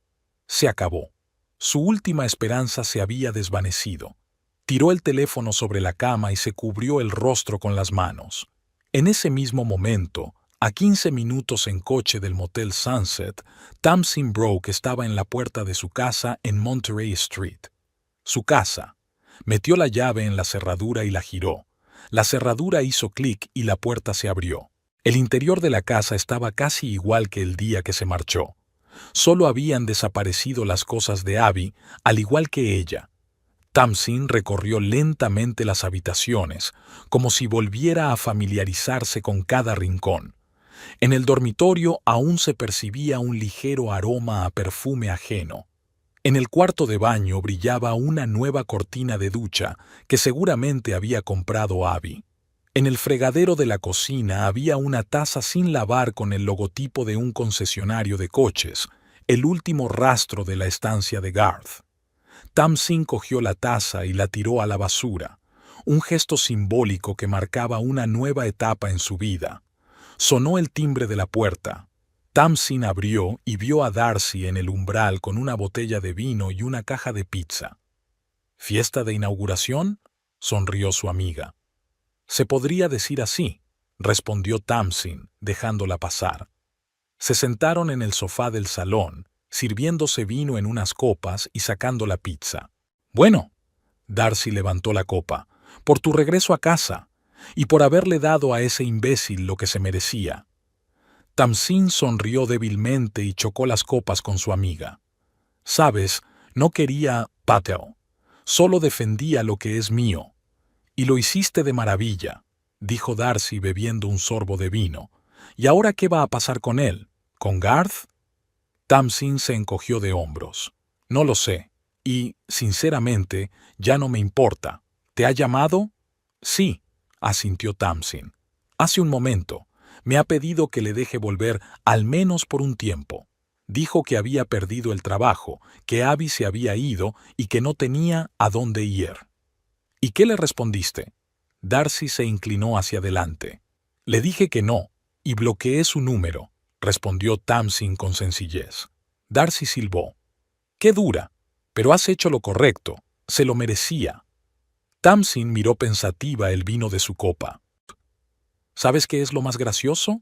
Se acabó. Su última esperanza se había desvanecido. Tiró el teléfono sobre la cama y se cubrió el rostro con las manos. En ese mismo momento, a 15 minutos en coche del motel Sunset, Tamsin Brock estaba en la puerta de su casa en Monterey Street. Su casa. Metió la llave en la cerradura y la giró. La cerradura hizo clic y la puerta se abrió. El interior de la casa estaba casi igual que el día que se marchó. Solo habían desaparecido las cosas de Abby, al igual que ella. Tamsin recorrió lentamente las habitaciones, como si volviera a familiarizarse con cada rincón. En el dormitorio aún se percibía un ligero aroma a perfume ajeno. En el cuarto de baño brillaba una nueva cortina de ducha que seguramente había comprado Abby. En el fregadero de la cocina había una taza sin lavar con el logotipo de un concesionario de coches, el último rastro de la estancia de Garth. Tamsin cogió la taza y la tiró a la basura, un gesto simbólico que marcaba una nueva etapa en su vida. Sonó el timbre de la puerta. Tamsin abrió y vio a Darcy en el umbral con una botella de vino y una caja de pizza. ¿Fiesta de inauguración?, sonrió su amiga. Se podría decir así, respondió Tamsin, dejándola pasar. Se sentaron en el sofá del salón, sirviéndose vino en unas copas y sacando la pizza. Bueno, Darcy levantó la copa, por tu regreso a casa, y por haberle dado a ese imbécil lo que se merecía. Tamsin sonrió débilmente y chocó las copas con su amiga. Sabes, no quería Patel, solo defendía lo que es mío. Y lo hiciste de maravilla, dijo Darcy bebiendo un sorbo de vino. ¿Y ahora qué va a pasar con él? ¿Con Garth? Tamsin se encogió de hombros. No lo sé, y, sinceramente, ya no me importa. ¿Te ha llamado? Sí, asintió Tamsin. Hace un momento. Me ha pedido que le deje volver al menos por un tiempo. Dijo que había perdido el trabajo, que Abby se había ido y que no tenía a dónde ir. ¿Y qué le respondiste? Darcy se inclinó hacia adelante. Le dije que no, y bloqueé su número, respondió Tamsin con sencillez. Darcy silbó. Qué dura, pero has hecho lo correcto, se lo merecía. Tamsin miró pensativa el vino de su copa. ¿Sabes qué es lo más gracioso?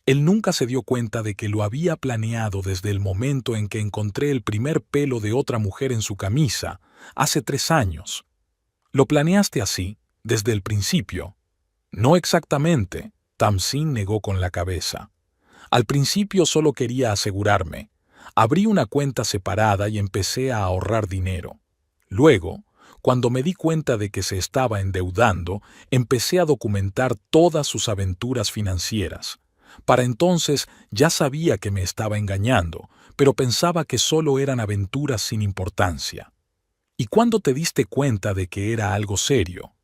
Él nunca se dio cuenta de que lo había planeado desde el momento en que encontré el primer pelo de otra mujer en su camisa, hace 3 años. ¿Lo planeaste así, desde el principio? No exactamente, Tamsin negó con la cabeza. Al principio solo quería asegurarme. Abrí una cuenta separada y empecé a ahorrar dinero. Luego, cuando me di cuenta de que se estaba endeudando, empecé a documentar todas sus aventuras financieras. Para entonces ya sabía que me estaba engañando, pero pensaba que solo eran aventuras sin importancia. ¿Y cuándo te diste cuenta de que era algo serio?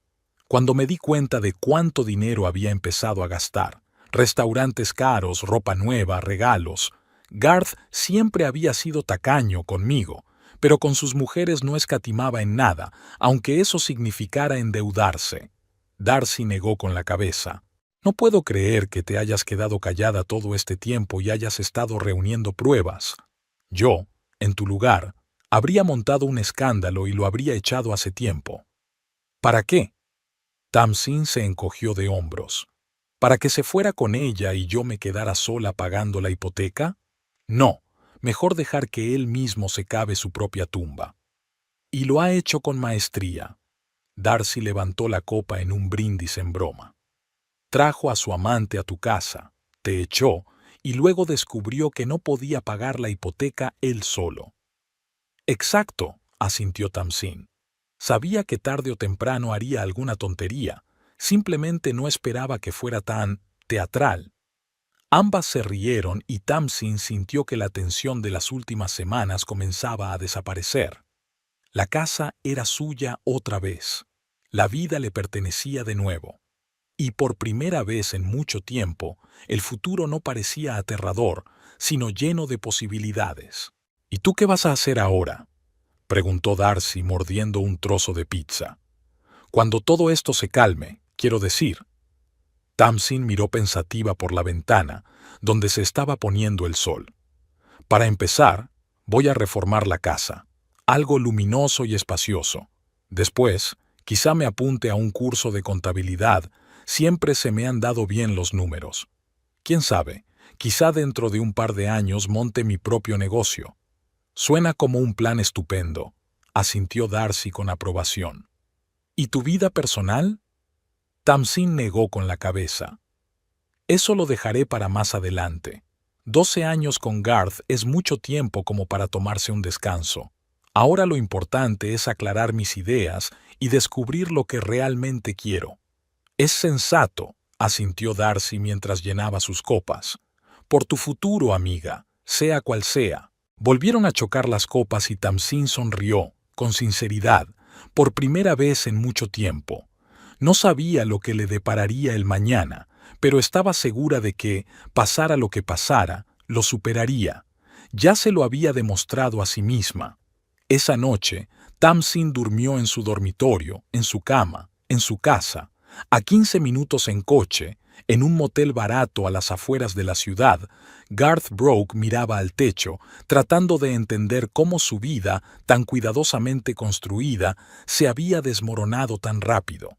Cuando me di cuenta de cuánto dinero había empezado a gastar. Restaurantes caros, ropa nueva, regalos. Garth siempre había sido tacaño conmigo, pero con sus mujeres no escatimaba en nada, aunque eso significara endeudarse. Darcy negó con la cabeza. No puedo creer que te hayas quedado callada todo este tiempo y hayas estado reuniendo pruebas. Yo, en tu lugar, habría montado un escándalo y lo habría echado hace tiempo. ¿Para qué? Tamsin se encogió de hombros. ¿Para que se fuera con ella y yo me quedara sola pagando la hipoteca? No, mejor dejar que él mismo se cave su propia tumba. Y lo ha hecho con maestría. Darcy levantó la copa en un brindis en broma. Trajo a su amante a tu casa, te echó y luego descubrió que no podía pagar la hipoteca él solo. Exacto, asintió Tamsin. Sabía que tarde o temprano haría alguna tontería, simplemente no esperaba que fuera tan teatral. Ambas se rieron y Tamsin sintió que la tensión de las últimas semanas comenzaba a desaparecer. La casa era suya otra vez. La vida le pertenecía de nuevo. Y por primera vez en mucho tiempo, el futuro no parecía aterrador, sino lleno de posibilidades. ¿Y tú qué vas a hacer ahora?, preguntó Darcy mordiendo un trozo de pizza. Cuando todo esto se calme, quiero decir. Tamsin miró pensativa por la ventana, donde se estaba poniendo el sol. Para empezar, voy a reformar la casa, algo luminoso y espacioso. Después, quizá me apunte a un curso de contabilidad. Siempre se me han dado bien los números. Quién sabe, quizá dentro de un par de años monte mi propio negocio. Suena como un plan estupendo, asintió Darcy con aprobación. ¿Y tu vida personal? Tamsin negó con la cabeza. Eso lo dejaré para más adelante. 12 años con Garth es mucho tiempo como para tomarse un descanso. Ahora lo importante es aclarar mis ideas y descubrir lo que realmente quiero. Es sensato, asintió Darcy mientras llenaba sus copas. Por tu futuro, amiga, sea cual sea. Volvieron a chocar las copas y Tamsin sonrió, con sinceridad, por primera vez en mucho tiempo. No sabía lo que le depararía el mañana, pero estaba segura de que, pasara lo que pasara, lo superaría. Ya se lo había demostrado a sí misma. Esa noche, Tamsin durmió en su dormitorio, en su cama, en su casa, a 15 minutos en coche, en un motel barato a las afueras de la ciudad. Garth Brooke miraba al techo, tratando de entender cómo su vida, tan cuidadosamente construida, se había desmoronado tan rápido.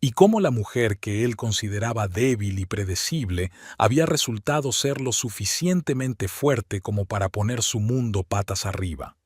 Y cómo la mujer que él consideraba débil y predecible había resultado ser lo suficientemente fuerte como para poner su mundo patas arriba.